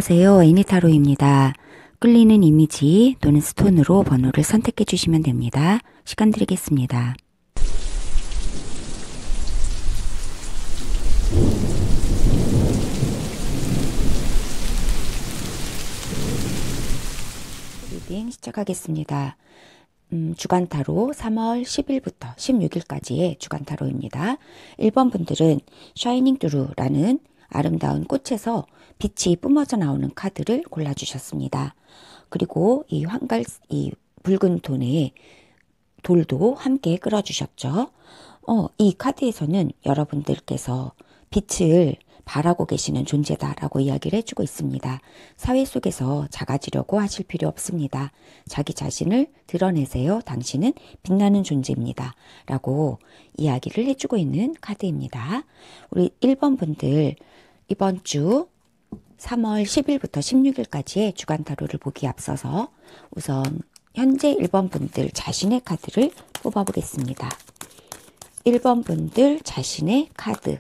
안녕하세요. 애니타로입니다. 끌리는 이미지 또는 스톤으로 번호를 선택해 주시면 됩니다. 시간 드리겠습니다. 리딩 시작하겠습니다. 주간 타로 3월 10일부터 16일까지의 주간 타로입니다. 1번 분들은 샤이닝 드루라는 아름다운 꽃에서 빛이 뿜어져 나오는 카드를 골라주셨습니다. 그리고 이 붉은 톤의 돌도 함께 끌어주셨죠. 이 카드에서는 여러분들께서 빛을 바라고 계시는 존재다라고 이야기를 해주고 있습니다. 사회 속에서 작아지려고 하실 필요 없습니다. 자기 자신을 드러내세요. 당신은 빛나는 존재입니다. 라고 이야기를 해주고 있는 카드입니다. 우리 1번 분들 이번 주 3월 10일부터 16일까지의 주간 타로를 보기에 앞서서 우선 현재 1번 분들 자신의 카드를 뽑아보겠습니다. 1번 분들 자신의 카드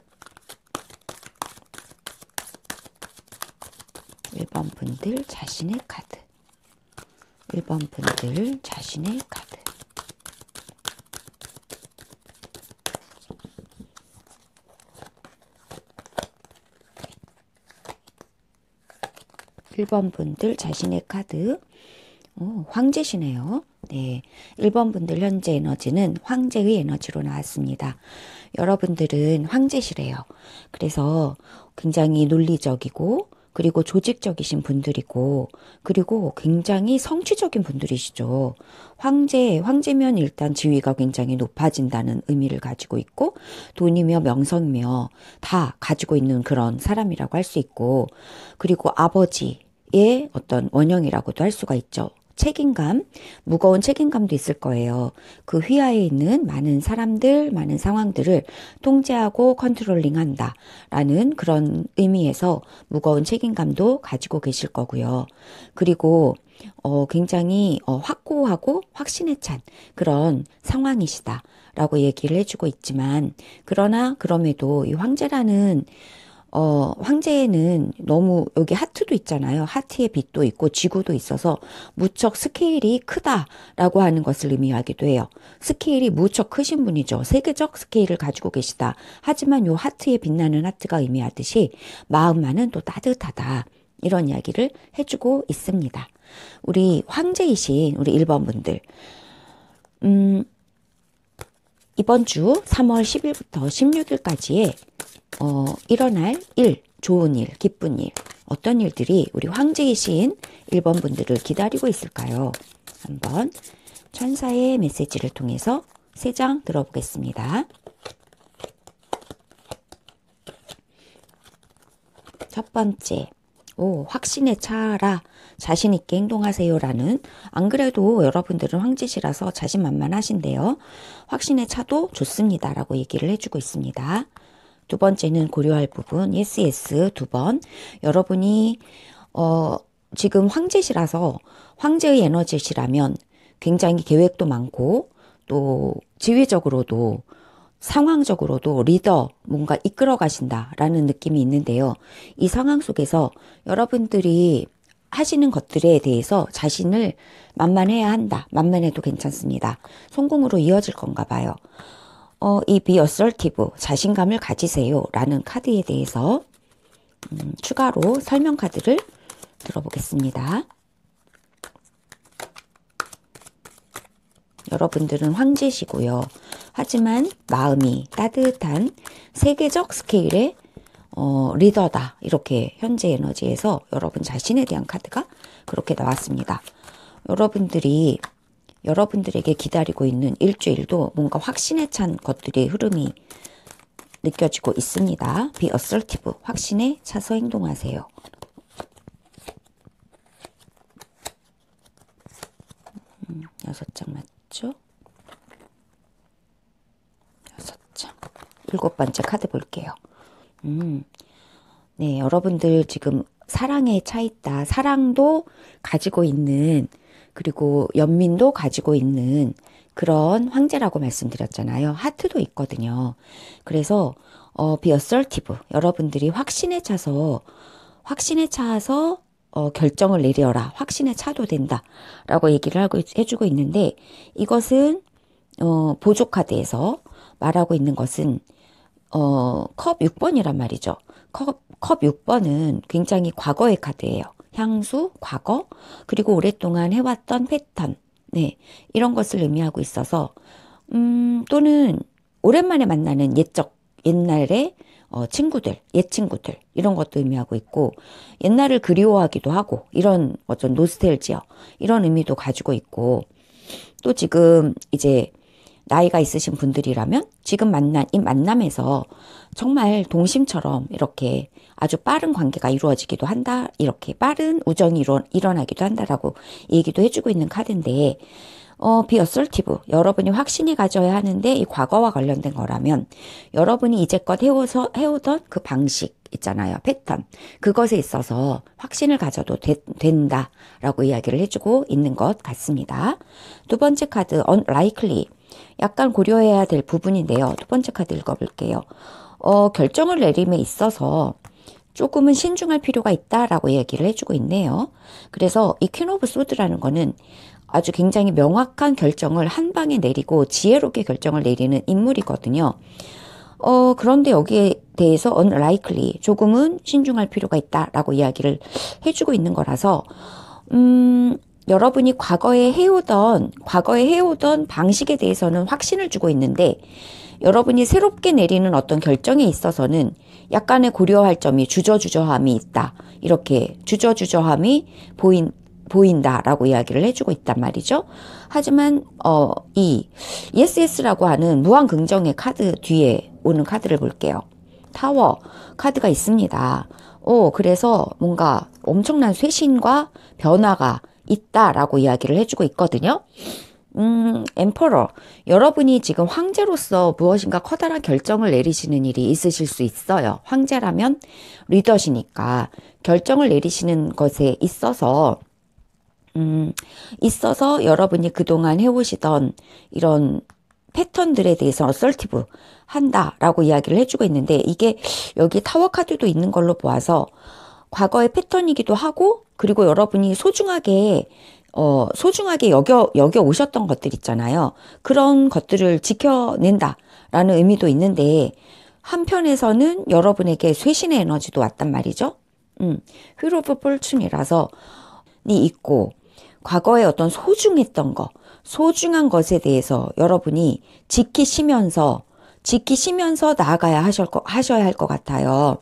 1번 분들 자신의 카드 1번 분들 자신의 카드 1번 분들 자신의 카드 황제시네요. 네, 1번 분들 현재 에너지는 황제의 에너지로 나왔습니다. 여러분들은 황제시래요. 그래서 굉장히 논리적이고 그리고 조직적이신 분들이고 그리고 굉장히 성취적인 분들이시죠. 황제면 일단 지위가 굉장히 높아진다는 의미를 가지고 있고 돈이며 명성이며 다 가지고 있는 그런 사람이라고 할 수 있고 그리고 아버지의 어떤 원형이라고도 할 수가 있죠. 책임감, 무거운 책임감도 있을 거예요. 그 휘하에 있는 많은 사람들, 많은 상황들을 통제하고 컨트롤링한다 라는 그런 의미에서 무거운 책임감도 가지고 계실 거고요. 그리고 굉장히 확고하고 확신에 찬 그런 상황이시다 라고 얘기를 해주고 있지만 그러나 그럼에도 이 황제라는 황제에는 너무 여기 하트도 있잖아요. 하트의 빛도 있고 지구도 있어서 무척 스케일이 크다라고 하는 것을 의미하기도 해요. 스케일이 무척 크신 분이죠. 세계적 스케일을 가지고 계시다. 하지만 요 하트에 빛나는 하트가 의미하듯이 마음만은 또 따뜻하다. 이런 이야기를 해주고 있습니다. 우리 황제이신 우리 1번 분들 이번 주 3월 10일부터 16일까지의 일어날 일, 좋은 일, 기쁜 일, 어떤 일들이 우리 황제이신 1번 분들을 기다리고 있을까요? 한번 천사의 메시지를 통해서 3장 들어보겠습니다. 첫 번째, 확신에 차라 자신 있게 행동하세요 라는 안 그래도 여러분들은 황제시라서 자신만만하신데요. 확신에 차도 좋습니다 라고 얘기를 해주고 있습니다. 두 번째는 고려할 부분 yes 2번 여러분이 지금 황제시라서 황제의 에너지시라면 굉장히 계획도 많고 또 지휘적으로도 상황적으로도 리더 뭔가 이끌어 가신다라는 느낌이 있는데요. 이 상황 속에서 여러분들이 하시는 것들에 대해서 자신을 만만해야 한다. 만만해도 괜찮습니다. 성공으로 이어질 건가 봐요. 이 be assertive, 자신감을 가지세요 라는 카드에 대해서 추가로 설명 카드를 들어보겠습니다. 여러분들은 황제시고요. 하지만 마음이 따뜻한 세계적 스케일의 리더다. 이렇게 현재 에너지에서 여러분 자신에 대한 카드가 그렇게 나왔습니다. 여러분들에게 기다리고 있는 일주일도 뭔가 확신에 찬 것들의 흐름이 느껴지고 있습니다. Be assertive, 확신에 차서 행동하세요. 여섯 장 맞죠? 6장. 7번째 카드 볼게요. 네, 여러분들 지금 사랑에 차 있다. 사랑도 가지고 있는 그리고 연민도 가지고 있는 그런 황제라고 말씀드렸잖아요. 하트도 있거든요. 그래서 be assertive. 여러분들이 확신에 차서 결정을 내려라. 확신에 차도 된다. 라고 얘기를 해주고 있는데 이것은 보조 카드에서 말하고 있는 것은 컵 6번이란 말이죠. 컵 6번은 굉장히 과거의 카드예요. 향수, 과거, 그리고 오랫동안 해왔던 패턴, 네, 이런 것을 의미하고 있어서 또는 오랜만에 만나는 옛날의 친구들, 옛 친구들 이런 것도 의미하고 있고 옛날을 그리워하기도 하고 이런 어떤 노스텔지어 이런 의미도 가지고 있고 또 지금 이제 나이가 있으신 분들이라면 지금 만난 이 만남에서 정말 동심처럼 이렇게 아주 빠른 관계가 이루어지기도 한다. 이렇게 빠른 우정이 일어나기도 한다라고 얘기도 해주고 있는 카드인데 be assertive. 여러분이 확신이 가져야 하는데 이 과거와 관련된 거라면 여러분이 이제껏 해오던 그 방식 있잖아요. 패턴. 그것에 있어서 확신을 가져도 된다라고 이야기를 해주고 있는 것 같습니다. 두 번째 카드 unlikely. 약간 고려해야 될 부분인데요. 두 번째 카드 읽어볼게요. 결정을 내림에 있어서 조금은 신중할 필요가 있다라고 얘기를 해주고 있네요. 그래서 이 퀸 오브 소드라는 거는 아주 굉장히 명확한 결정을 한 방에 내리고 지혜롭게 결정을 내리는 인물이거든요. 그런데 여기에 대해서 unlikely, 조금은 신중할 필요가 있다라고 이야기를 해주고 있는 거라서 여러분이 과거에 해오던 방식에 대해서는 확신을 주고 있는데 여러분이 새롭게 내리는 어떤 결정에 있어서는 약간의 고려할 점이 주저주저함이 있다. 이렇게 주저주저함이 보인다라고 이야기를 해주고 있단 말이죠. 하지만 이 ESS라고 하는 무한 긍정의 카드 뒤에 오는 카드를 볼게요. 타워 카드가 있습니다. 그래서 뭔가 엄청난 쇄신과 변화가 있다라고 이야기를 해주고 있거든요. 엠퍼러, 여러분이 지금 황제로서 무엇인가 커다란 결정을 내리시는 일이 있으실 수 있어요. 황제라면 리더시니까 결정을 내리시는 것에 있어서 여러분이 그동안 해오시던 이런 패턴들에 대해서 어설티브 한다라고 이야기를 해주고 있는데 이게 여기 타워 카드도 있는 걸로 보아서 과거의 패턴이기도 하고 그리고 여러분이 소중하게 여겨 오셨던 것들 있잖아요. 그런 것들을 지켜낸다라는 의미도 있는데 한편에서는 여러분에게 쇄신의 에너지도 왔단 말이죠. 휠 오브 폴춘이라서 있고 과거에 어떤 소중한 것에 대해서 여러분이 지키시면서 나아가야 하셔야 할 것 같아요.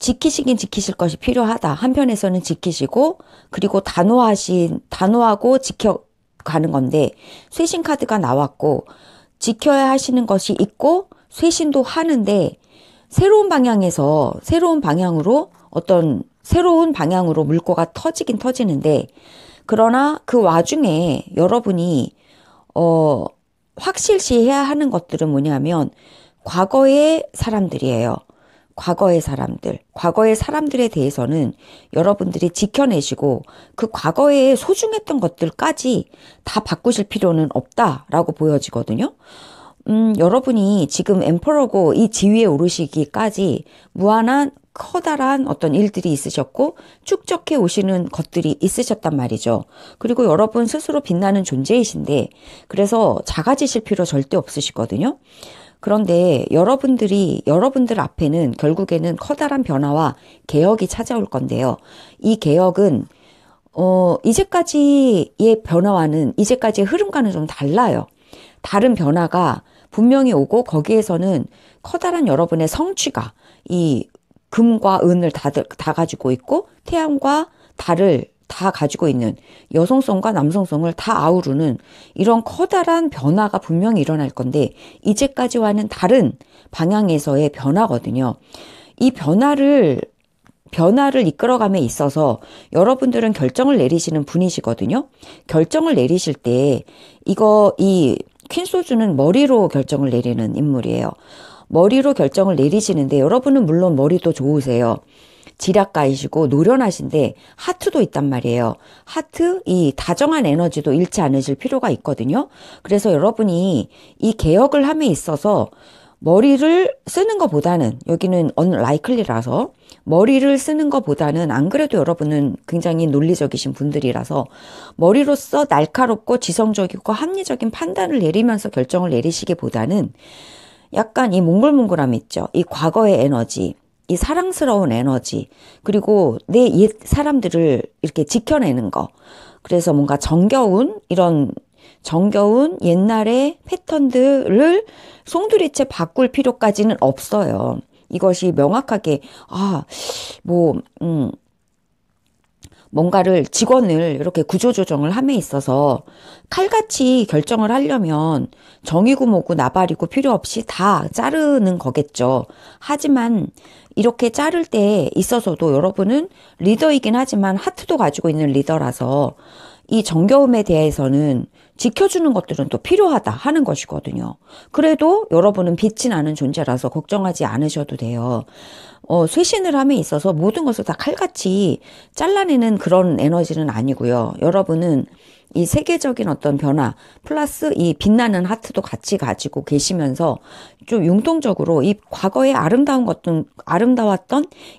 지키실 것이 필요하다. 한편에서는 지키시고 그리고 단호하고 지켜가는 건데 쇄신 카드가 나왔고 지켜야 하시는 것이 있고 쇄신도 하는데 새로운 방향으로 어떤 새로운 방향으로 물꼬가 터지긴 터지는데 그러나 그 와중에 여러분이 확실시해야 하는 것들은 뭐냐면 과거의 사람들이에요. 과거의 사람들에 대해서는 여러분들이 지켜내시고 그 과거에 소중했던 것들까지 다 바꾸실 필요는 없다라고 보여지거든요. 여러분이 지금 엠퍼러고 이 지위에 오르시기까지 무한한 커다란 어떤 일들이 있으셨고 축적해 오시는 것들이 있으셨단 말이죠. 그리고 여러분 스스로 빛나는 존재이신데 그래서 작아지실 필요 절대 없으시거든요. 그런데 여러분들 앞에는 결국에는 커다란 변화와 개혁이 찾아올 건데요. 이 개혁은 이제까지의 변화와는 이제까지의 흐름과는 좀 달라요. 다른 변화가 분명히 오고 거기에서는 커다란 여러분의 성취가 이 금과 은을 다 가지고 있고 태양과 달을 다 가지고 있는 여성성과 남성성을 다 아우르는 이런 커다란 변화가 분명히 일어날 건데 이제까지와는 다른 방향에서의 변화거든요. 이 변화를 이끌어감에 있어서 여러분들은 결정을 내리시는 분이시거든요. 결정을 내리실 때 이 퀸소주는 머리로 결정을 내리는 인물이에요. 머리로 결정을 내리시는데 여러분은 물론 머리도 좋으세요. 지략가이시고 노련하신데 하트도 있단 말이에요. 하트, 이 다정한 에너지도 잃지 않으실 필요가 있거든요. 그래서 여러분이 이 개혁을 함에 있어서 머리를 쓰는 것보다는 여기는 unlikely라서 머리를 쓰는 것보다는 안 그래도 여러분은 굉장히 논리적이신 분들이라서 머리로서 날카롭고 지성적이고 합리적인 판단을 내리면서 결정을 내리시기보다는 약간 이 몽글몽글함 있죠. 이 과거의 에너지, 이 사랑스러운 에너지, 그리고 내 옛 사람들을 이렇게 지켜내는 거. 그래서 뭔가 정겨운 옛날의 패턴들을 송두리째 바꿀 필요까지는 없어요. 이것이 명확하게, 뭔가를 직원을 이렇게 구조조정을 함에 있어서 칼같이 결정을 하려면 정이고 뭐고 나발이고 필요 없이 다 자르는 거겠죠. 하지만 이렇게 자를 때 있어서도 여러분은 리더이긴 하지만 하트도 가지고 있는 리더라서 이 정겨움에 대해서는 지켜주는 것들은 또 필요하다 하는 것이거든요. 그래도 여러분은 빛이 나는 존재라서 걱정하지 않으셔도 돼요. 쇄신을 함에 있어서 모든 것을 다 칼같이 잘라내는 그런 에너지는 아니고요. 여러분은 이 세계적인 어떤 변화 플러스 이 빛나는 하트도 같이 가지고 계시면서 좀 융통적으로 이 과거의 아름다웠던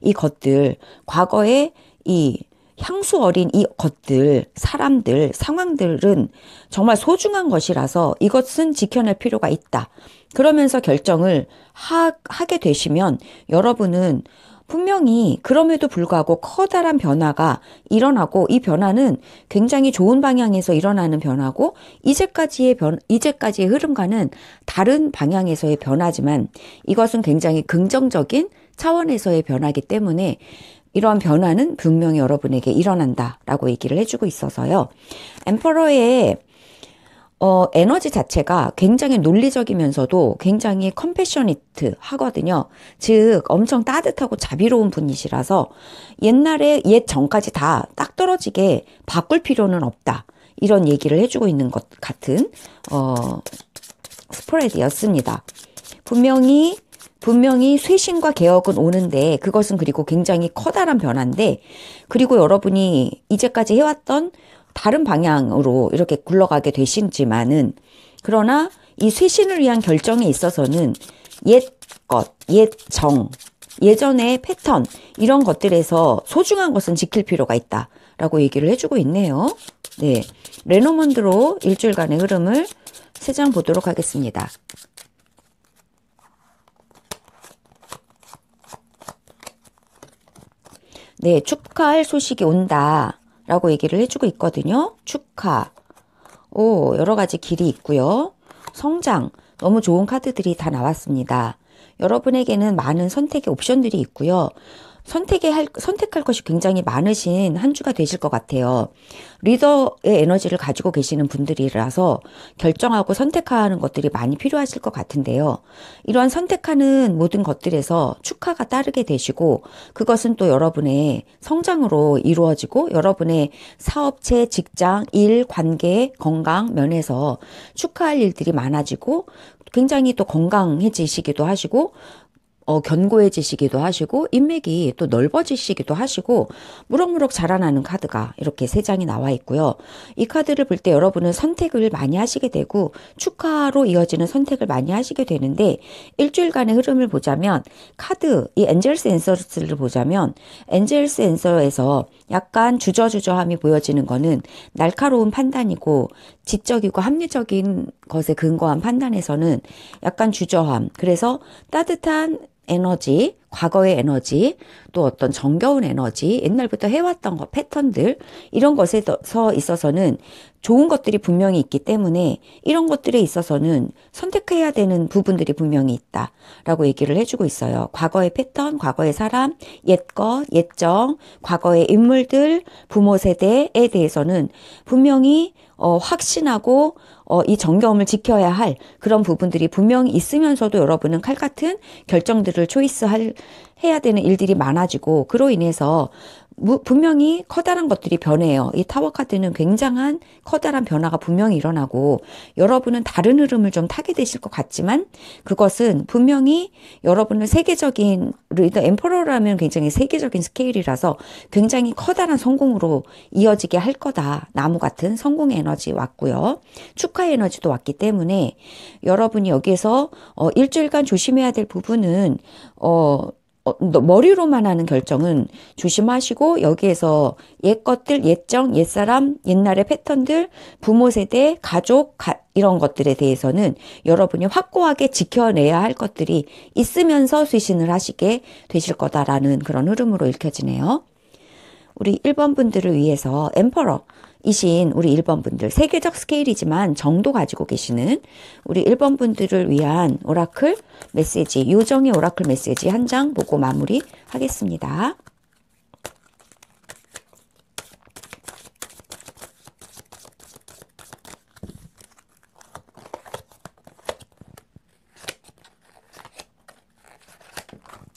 이 것들, 과거의 이 향수 어린 이 것들, 사람들, 상황들은 정말 소중한 것이라서 이것은 지켜낼 필요가 있다. 그러면서 결정을 하게 되시면 여러분은 분명히 그럼에도 불구하고 커다란 변화가 일어나고 이 변화는 굉장히 좋은 방향에서 일어나는 변화고 이제까지의 흐름과는 다른 방향에서의 변화지만 이것은 굉장히 긍정적인 차원에서의 변화이기 때문에 이러한 변화는 분명히 여러분에게 일어난다라고 얘기를 해주고 있어서요. 엠퍼러의 에너지 자체가 굉장히 논리적이면서도 굉장히 컴패셔니트 하거든요. 즉 엄청 따뜻하고 자비로운 분이시라서 옛 정까지 다 딱 떨어지게 바꿀 필요는 없다. 이런 얘기를 해주고 있는 것 같은 스프레드였습니다. 분명히 쇄신과 개혁은 오는데 그것은 그리고 굉장히 커다란 변화인데 그리고 여러분이 이제까지 해왔던 다른 방향으로 이렇게 굴러가게 되시지만은 그러나 이 쇄신을 위한 결정에 있어서는 예전의 패턴 이런 것들에서 소중한 것은 지킬 필요가 있다라고 얘기를 해주고 있네요. 네, 레노먼드로 일주일간의 흐름을 3장 보도록 하겠습니다. 네, 축하할 소식이 온다 라고 얘기를 해주고 있거든요. 축하. 여러 가지 길이 있고요. 성장. 너무 좋은 카드들이 다 나왔습니다. 여러분에게는 많은 선택의 옵션들이 있고요. 선택할 것이 굉장히 많으신 한 주가 되실 것 같아요. 리더의 에너지를 가지고 계시는 분들이라서 결정하고 선택하는 것들이 많이 필요하실 것 같은데요. 이러한 선택하는 모든 것들에서 축하가 따르게 되시고 그것은 또 여러분의 성장으로 이루어지고 여러분의 사업체, 직장, 일, 관계, 건강 면에서 축하할 일들이 많아지고 굉장히 또 건강해지시기도 하시고 견고해지시기도 하시고 인맥이 또 넓어지시기도 하시고 무럭무럭 자라나는 카드가 이렇게 3장이 나와 있고요. 이 카드를 볼 때 여러분은 선택을 많이 하시게 되고 축하로 이어지는 선택을 많이 하시게 되는데 일주일간의 흐름을 보자면 이 엔젤스 앤서를 보자면 엔젤스 앤서에서 약간 주저함이 보여지는 거는 날카로운 판단이고 지적이고 합리적인 것에 근거한 판단에서는 약간 주저함. 그래서 따뜻한 에너지, 과거의 에너지, 또 어떤 정겨운 에너지, 옛날부터 해왔던 것, 패턴들, 이런 것에 있어서는 좋은 것들이 분명히 있기 때문에 이런 것들에 있어서는 선택해야 되는 부분들이 분명히 있다라고 얘기를 해주고 있어요. 과거의 패턴, 과거의 사람, 옛 것, 옛정, 과거의 인물들, 부모 세대에 대해서는 분명히 확신하고 이 정겨움을 지켜야 할 그런 부분들이 분명히 있으면서도 여러분은 칼같은 결정들을 해야 되는 일들이 많아지고 그로 인해서 분명히 커다란 것들이 변해요. 이 타워 카드는 굉장한 커다란 변화가 분명히 일어나고 여러분은 다른 흐름을 좀 타게 되실 것 같지만 그것은 분명히 여러분을 세계적인 엠퍼러라면 굉장히 세계적인 스케일이라서 굉장히 커다란 성공으로 이어지게 할 거다. 나무 같은 성공의 에너지 왔고요. 축하 에너지도 왔기 때문에 여러분이 여기에서 일주일간 조심해야 될 부분은 머리로만 하는 결정은 조심하시고 여기에서 옛 것들, 옛정, 옛사람, 옛날의 패턴들, 부모 세대, 가족, 이런 것들에 대해서는 여러분이 확고하게 지켜내야 할 것들이 있으면서 쇄신을 하시게 되실 거다라는 그런 흐름으로 읽혀지네요. 우리 1번 분들을 위해서 엠퍼러이신 우리 1번 분들, 세계적 스케일이지만 정도 가지고 계시는 우리 1번 분들을 위한 오라클 메시지, 요정의 오라클 메시지 한 장 보고 마무리 하겠습니다.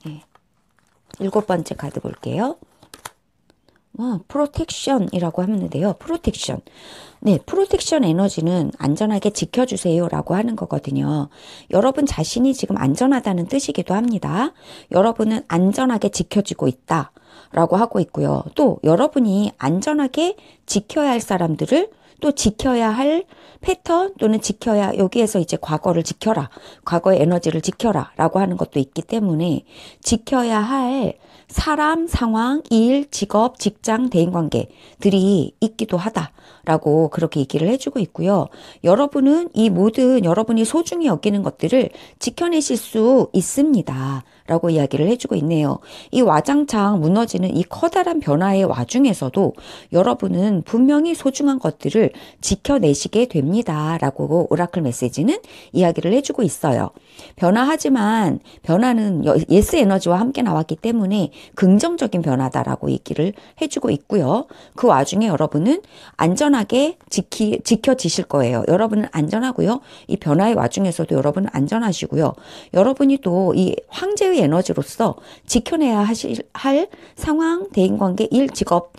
네. 7번째 카드 볼게요. 프로텍션이라고 하는데요. 프로텍션. 네, 프로텍션 에너지는 안전하게 지켜주세요 라고 하는 거거든요. 여러분 자신이 지금 안전하다는 뜻이기도 합니다. 여러분은 안전하게 지켜지고 있다 라고 하고 있고요. 또 여러분이 안전하게 지켜야 할 사람들을 또 지켜야 할 패턴 또는 지켜야 여기에서 이제 과거를 지켜라. 과거의 에너지를 지켜라 라고 하는 것도 있기 때문에 지켜야 할 사람, 상황, 일, 직업, 직장, 대인관계들이 있기도 하다라고 그렇게 얘기를 해주고 있고요. 여러분은 이 모든 여러분이 소중히 여기는 것들을 지켜내실 수 있습니다. 라고 이야기를 해주고 있네요. 이 와장창 무너지는 이 커다란 변화의 와중에서도 여러분은 분명히 소중한 것들을 지켜내시게 됩니다. 라고 오라클 메시지는 이야기를 해주고 있어요. 변화하지만 변화는 예스 에너지와 함께 나왔기 때문에 긍정적인 변화다라고 얘기를 해주고 있고요. 그 와중에 여러분은 안전하게 지켜지실 거예요. 여러분은 안전하고요. 이 변화의 와중에서도 여러분은 안전하시고요. 여러분이 또 이 황제의 에너지로서 지켜내야 할 상황, 대인관계, 일, 직업,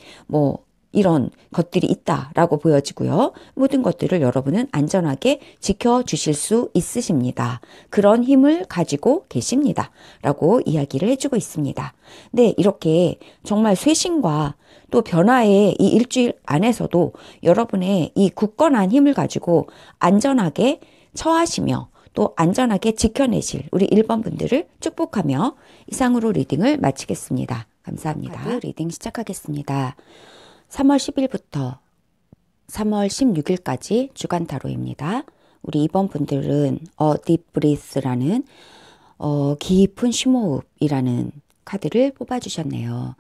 이런 것들이 있다라고 보여지고요. 모든 것들을 여러분은 안전하게 지켜주실 수 있으십니다. 그런 힘을 가지고 계십니다. 라고 이야기를 해주고 있습니다. 네, 이렇게 정말 쇄신과 또 변화의 이 일주일 안에서도 여러분의 이 굳건한 힘을 가지고 안전하게 처하시며 또 안전하게 지켜내실 우리 1번 분들을 축복하며 이상으로 리딩을 마치겠습니다. 감사합니다. 리딩 시작하겠습니다. 3월 10일부터 3월 16일까지 주간 타로입니다. 우리 2번 분들은 Deep Breath라는 깊은 심호흡이라는 카드를 뽑아주셨네요.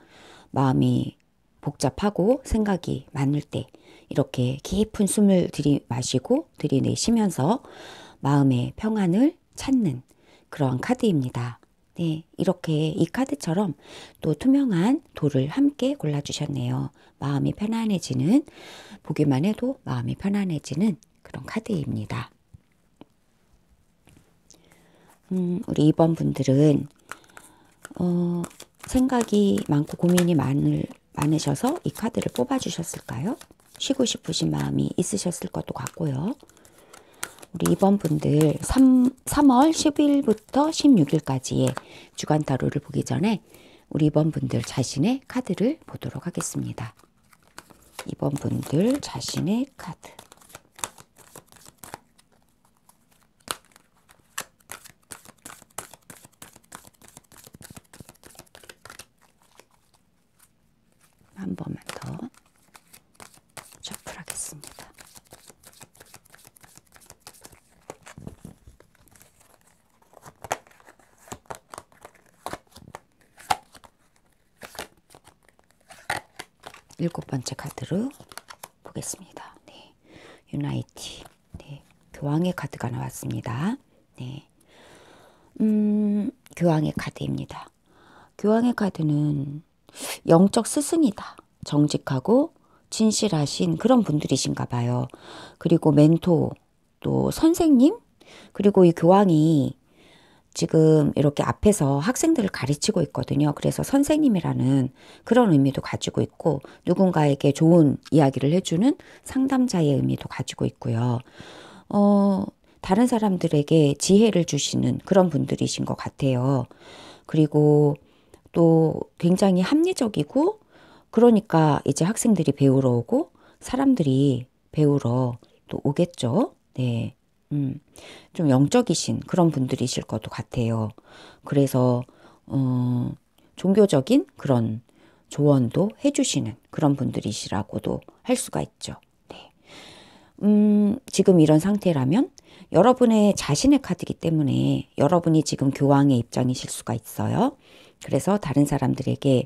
마음이 복잡하고 생각이 많을 때 이렇게 깊은 숨을 들이마시고 들이내쉬면서 마음의 평안을 찾는 그런 카드입니다. 네, 이렇게 이 카드처럼 또 투명한 돌을 함께 골라주셨네요. 마음이 편안해지는, 보기만 해도 마음이 편안해지는 그런 카드입니다. 우리 2번 분들은 생각이 많고 고민이 많으셔서 이 카드를 뽑아주셨을까요? 쉬고 싶으신 마음이 있으셨을 것도 같고요. 우리 2번 분들 3월 10일부터 16일까지의 주간 타로를 보기 전에 우리 2번 분들 자신의 카드를 보도록 하겠습니다. 2번 분들 자신의 카드. 한 번만 더 셔플하겠습니다. 일곱 번째 카드로 보겠습니다. 네, 유나이티. 네, 교황의 카드가 나왔습니다. 네, 교황의 카드입니다. 교황의 카드는 영적 스승이다. 정직하고 진실하신 그런 분들이신가 봐요. 그리고 멘토, 또 선생님, 그리고 이 교황이 지금 이렇게 앞에서 학생들을 가르치고 있거든요. 그래서 선생님이라는 그런 의미도 가지고 있고 누군가에게 좋은 이야기를 해주는 상담자의 의미도 가지고 있고요. 다른 사람들에게 지혜를 주시는 그런 분들이신 것 같아요. 그리고 또 굉장히 합리적이고 그러니까 이제 학생들이 배우러 오고 사람들이 배우러 또 오겠죠. 네. 좀 영적이신 그런 분들이실 것도 같아요. 그래서 종교적인 그런 조언도 해주시는 그런 분들이시라고도 할 수가 있죠. 네. 지금 이런 상태라면 여러분의 자신의 카드이기 때문에 여러분이 지금 교황의 입장이실 수가 있어요. 그래서 다른 사람들에게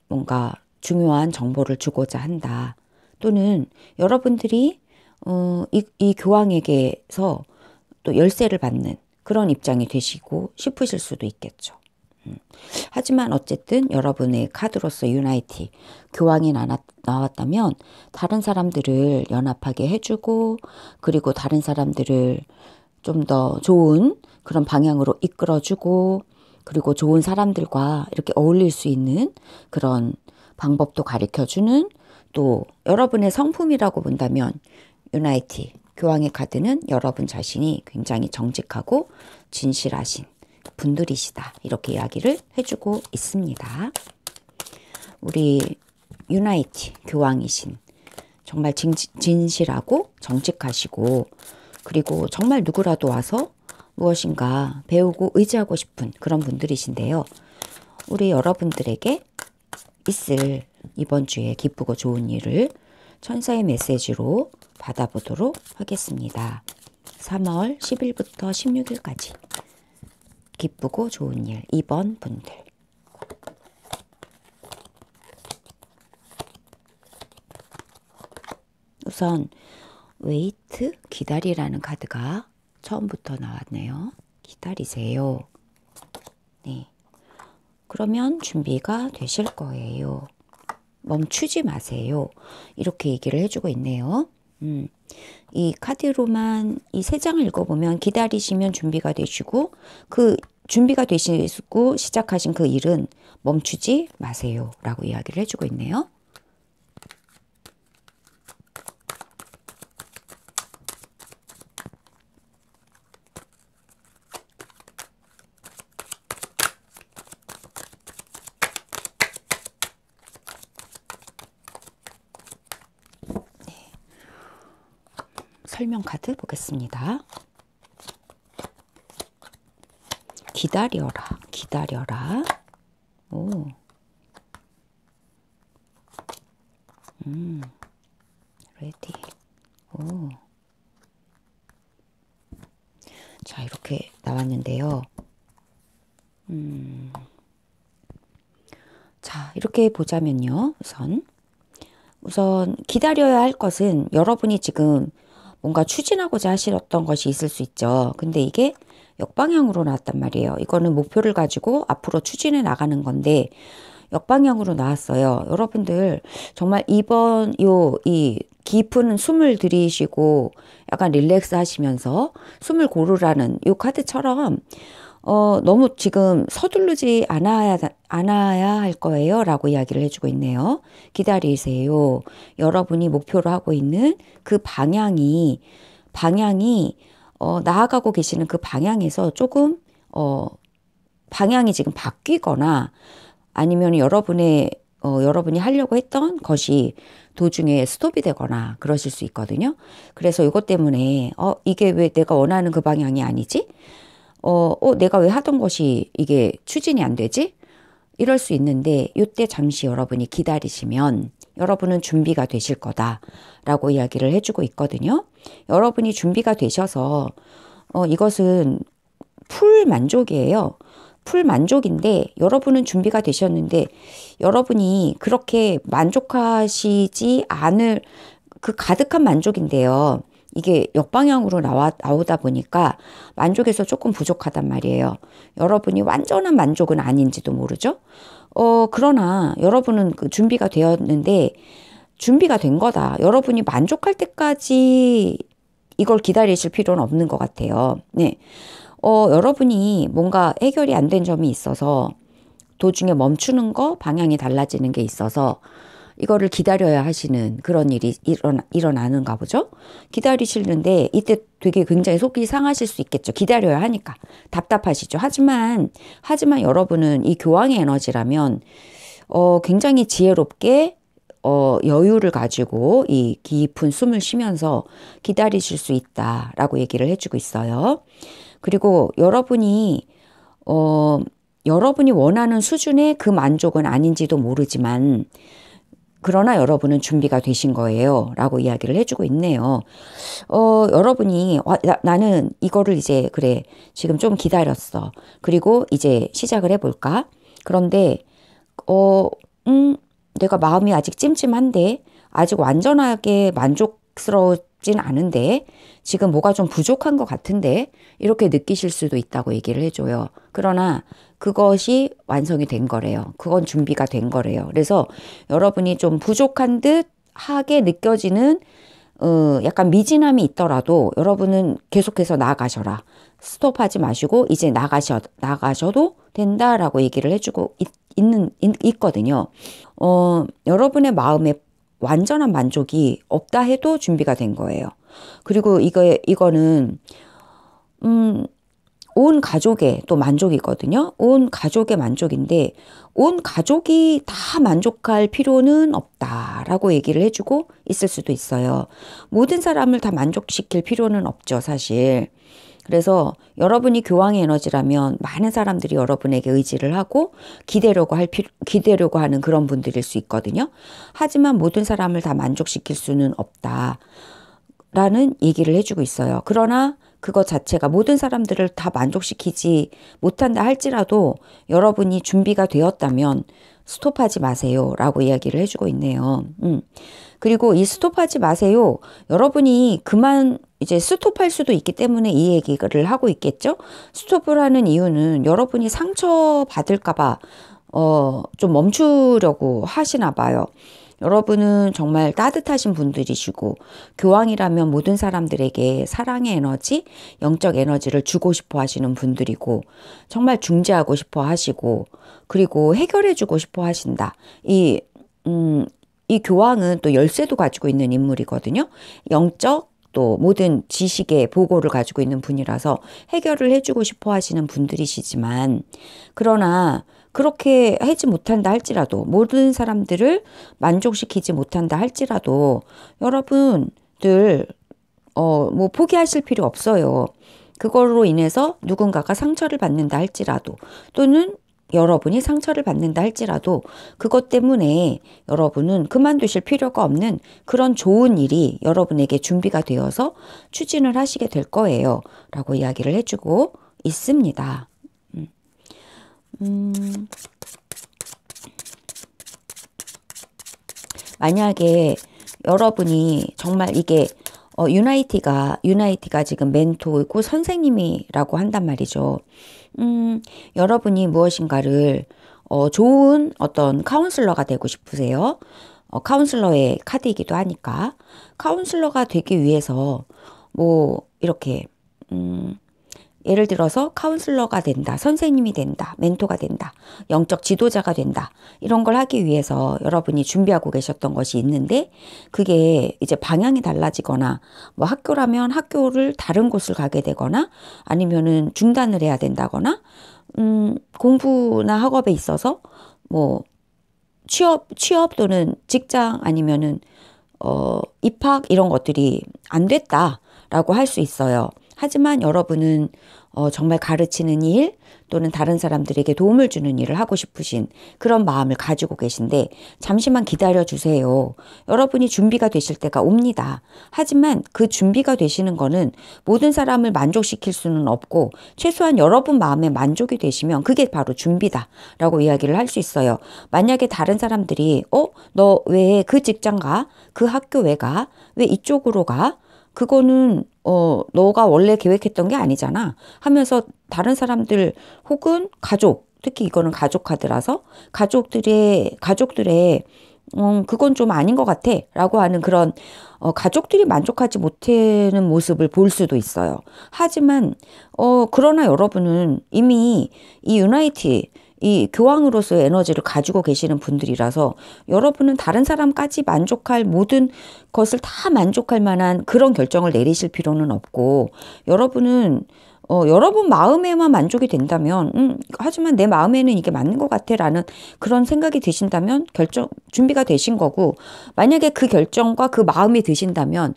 뭔가 중요한 정보를 주고자 한다. 또는 여러분들이 이 교황에게서 또 열쇠를 받는 그런 입장이 되시고 싶으실 수도 있겠죠. 하지만 어쨌든 여러분의 카드로서 유나이티, 교황이 나왔다면 다른 사람들을 연합하게 해주고 그리고 다른 사람들을 좀 더 좋은 그런 방향으로 이끌어주고 그리고 좋은 사람들과 이렇게 어울릴 수 있는 그런 방법도 가르쳐주는 또 여러분의 성품이라고 본다면 유나이티, 교황의 카드는 여러분 자신이 굉장히 정직하고 진실하신 분들이시다. 이렇게 이야기를 해주고 있습니다. 우리 유나이티, 교황이신 정말 진실하고 정직하시고 그리고 정말 누구라도 와서 무엇인가 배우고 의지하고 싶은 그런 분들이신데요. 우리 여러분들에게 있을 이번 주에 기쁘고 좋은 일을 천사의 메시지로 받아보도록 하겠습니다. 3월 10일부터 16일까지 기쁘고 좋은 일 2번 분들. 우선 웨이트, 기다리라는 카드가 처음부터 나왔네요. 기다리세요. 네. 그러면 준비가 되실 거예요. 멈추지 마세요. 이렇게 얘기를 해주고 있네요. 이 카드로만 이 3장을 읽어보면 기다리시면 준비가 되시고 그 준비가 되시고 시작하신 그 일은 멈추지 마세요 라고 이야기를 해주고 있네요. 설명 카드 보겠습니다. 기다려라, 기다려라. 오. 레디. 오. 자, 이렇게 나왔는데요. 자, 이렇게 보자면요. 우선 기다려야 할 것은 여러분이 지금 뭔가 추진하고자 하셨던 것이 있을 수 있죠. 근데 이게 역방향으로 나왔단 말이에요. 이거는 목표를 가지고 앞으로 추진해 나가는 건데 역방향으로 나왔어요. 여러분들 정말 이번 이 깊은 숨을 들이쉬고 약간 릴렉스 하시면서 숨을 고르라는 이 카드처럼 너무 지금 서두르지 않아야 할 거예요 라고 이야기를 해주고 있네요. 기다리세요. 여러분이 목표로 하고 있는 그 방향이 나아가고 계시는 그 방향에서 조금 방향이 지금 바뀌거나 아니면 여러분이 하려고 했던 것이 도중에 스톱이 되거나 그러실 수 있거든요. 그래서 이것 때문에 이게 왜 내가 원하는 그 방향이 아니지? 내가 왜 하던 것이 이게 추진이 안 되지? 이럴 수 있는데 이때 잠시 여러분이 기다리시면 여러분은 준비가 되실 거다라고 이야기를 해주고 있거든요. 여러분이 준비가 되셔서 이것은 풀 만족이에요. 풀 만족인데 여러분은 준비가 되셨는데 여러분이 그렇게 만족하시지 않을 그 가득한 만족인데요. 이게 역방향으로 나오다 보니까 만족에서 조금 부족하단 말이에요. 여러분이 완전한 만족은 아닌지도 모르죠. 그러나 여러분은 그 준비가 되었는데 준비가 된 거다. 여러분이 만족할 때까지 이걸 기다리실 필요는 없는 것 같아요. 네. 여러분이 뭔가 해결이 안 된 점이 있어서 도중에 멈추는 거, 방향이 달라지는 게 있어서 이거를 기다려야 하시는 그런 일이 일어나는가 보죠. 기다리시는데 이때 되게 굉장히 속이 상하실 수 있겠죠. 기다려야 하니까 답답하시죠. 하지만 여러분은 이 교황의 에너지라면 굉장히 지혜롭게 여유를 가지고 이 깊은 숨을 쉬면서 기다리실 수 있다라고 얘기를 해주고 있어요. 그리고 여러분이 여러분이 원하는 수준의 그 만족은 아닌지도 모르지만 그러나 여러분은 준비가 되신 거예요 라고 이야기를 해주고 있네요. 여러분이 나는 이거를 이제 그래 지금 좀 기다렸어. 그리고 이제 시작을 해볼까? 그런데 내가 마음이 아직 찜찜한데 아직 완전하게 만족스러워진 않은데 지금 뭐가 좀 부족한 것 같은데 이렇게 느끼실 수도 있다고 얘기를 해줘요. 그러나 그것이 완성이 된 거래요. 그건 준비가 된 거래요. 그래서 여러분이 좀 부족한 듯 하게 느껴지는 약간 미진함이 있더라도 여러분은 계속해서 나아가셔라. 스톱하지 마시고 이제 나가셔도 된다라고 얘기를 해주고 있거든요. 여러분의 마음에 완전한 만족이 없다 해도 준비가 된 거예요. 그리고 이거는 온 가족의 또 만족이거든요. 온 가족의 만족인데 온 가족이 다 만족할 필요는 없다라고 얘기를 해주고 있을 수도 있어요. 모든 사람을 다 만족시킬 필요는 없죠, 사실. 그래서 여러분이 교황의 에너지라면 많은 사람들이 여러분에게 의지를 하고 기대려고 하는 그런 분들일 수 있거든요. 하지만 모든 사람을 다 만족시킬 수는 없다라는 얘기를 해주고 있어요. 그러나 그것 자체가 모든 사람들을 다 만족시키지 못한다 할지라도 여러분이 준비가 되었다면 스톱하지 마세요 라고 이야기를 해주고 있네요. 그리고 이 스톱하지 마세요. 여러분이 그만 이제 스톱할 수도 있기 때문에 이 얘기를 하고 있겠죠. 스톱을 하는 이유는 여러분이 상처 받을까봐 좀 멈추려고 하시나 봐요. 여러분은 정말 따뜻하신 분들이시고 교황이라면 모든 사람들에게 사랑의 에너지, 영적 에너지를 주고 싶어 하시는 분들이고 정말 중재하고 싶어 하시고 그리고 해결해 주고 싶어 하신다. 이 교황은 또 열쇠도 가지고 있는 인물이거든요. 영적 또 모든 지식의 보고를 가지고 있는 분이라서 해결을 해주고 싶어 하시는 분들이시지만 그러나 그렇게 하지 못한다 할지라도 모든 사람들을 만족시키지 못한다 할지라도 여러분들 뭐 포기하실 필요 없어요. 그걸로 인해서 누군가가 상처를 받는다 할지라도 또는 여러분이 상처를 받는다 할지라도 그것 때문에 여러분은 그만두실 필요가 없는 그런 좋은 일이 여러분에게 준비가 되어서 추진을 하시게 될 거예요. 라고 이야기를 해주고 있습니다. 만약에 여러분이 정말 이게 유나이티가 지금 멘토이고 선생님이라고 한단 말이죠. 여러분이 무엇인가를 좋은 어떤 카운슬러가 되고 싶으세요. 카운슬러의 카드이기도 하니까 카운슬러가 되기 위해서 뭐 이렇게 예를 들어서 카운슬러가 된다, 선생님이 된다, 멘토가 된다, 영적 지도자가 된다 이런 걸 하기 위해서 여러분이 준비하고 계셨던 것이 있는데 그게 이제 방향이 달라지거나 뭐 학교라면 학교를 다른 곳을 가게 되거나 아니면은 중단을 해야 된다거나 공부나 학업에 있어서 뭐 취업 또는 직장 아니면은 입학 이런 것들이 안 됐다라고 할 수 있어요. 하지만 여러분은 정말 가르치는 일 또는 다른 사람들에게 도움을 주는 일을 하고 싶으신 그런 마음을 가지고 계신데 잠시만 기다려 주세요. 여러분이 준비가 되실 때가 옵니다. 하지만 그 준비가 되시는 거는 모든 사람을 만족시킬 수는 없고 최소한 여러분 마음에 만족이 되시면 그게 바로 준비다 라고 이야기를 할 수 있어요. 만약에 다른 사람들이 너 왜 그 직장 가? 그 학교 왜 가? 왜 이쪽으로 가? 그거는 너가 원래 계획했던 게 아니잖아 하면서 다른 사람들 혹은 가족, 특히 이거는 가족 카드라서 가족들의 그건 좀 아닌 것 같아 라고 하는 그런 가족들이 만족하지 못하는 모습을 볼 수도 있어요. 하지만 그러나 여러분은 이미 이 교황으로서의 에너지를 가지고 계시는 분들이라서 여러분은 다른 사람까지 만족할 모든 것을 다 만족할 만한 그런 결정을 내리실 필요는 없고 여러분은 여러분 마음에만 만족이 된다면 하지만 내 마음에는 이게 맞는 것 같아 라는 그런 생각이 드신다면 준비가 되신 거고 만약에 그 결정과 그 마음이 드신다면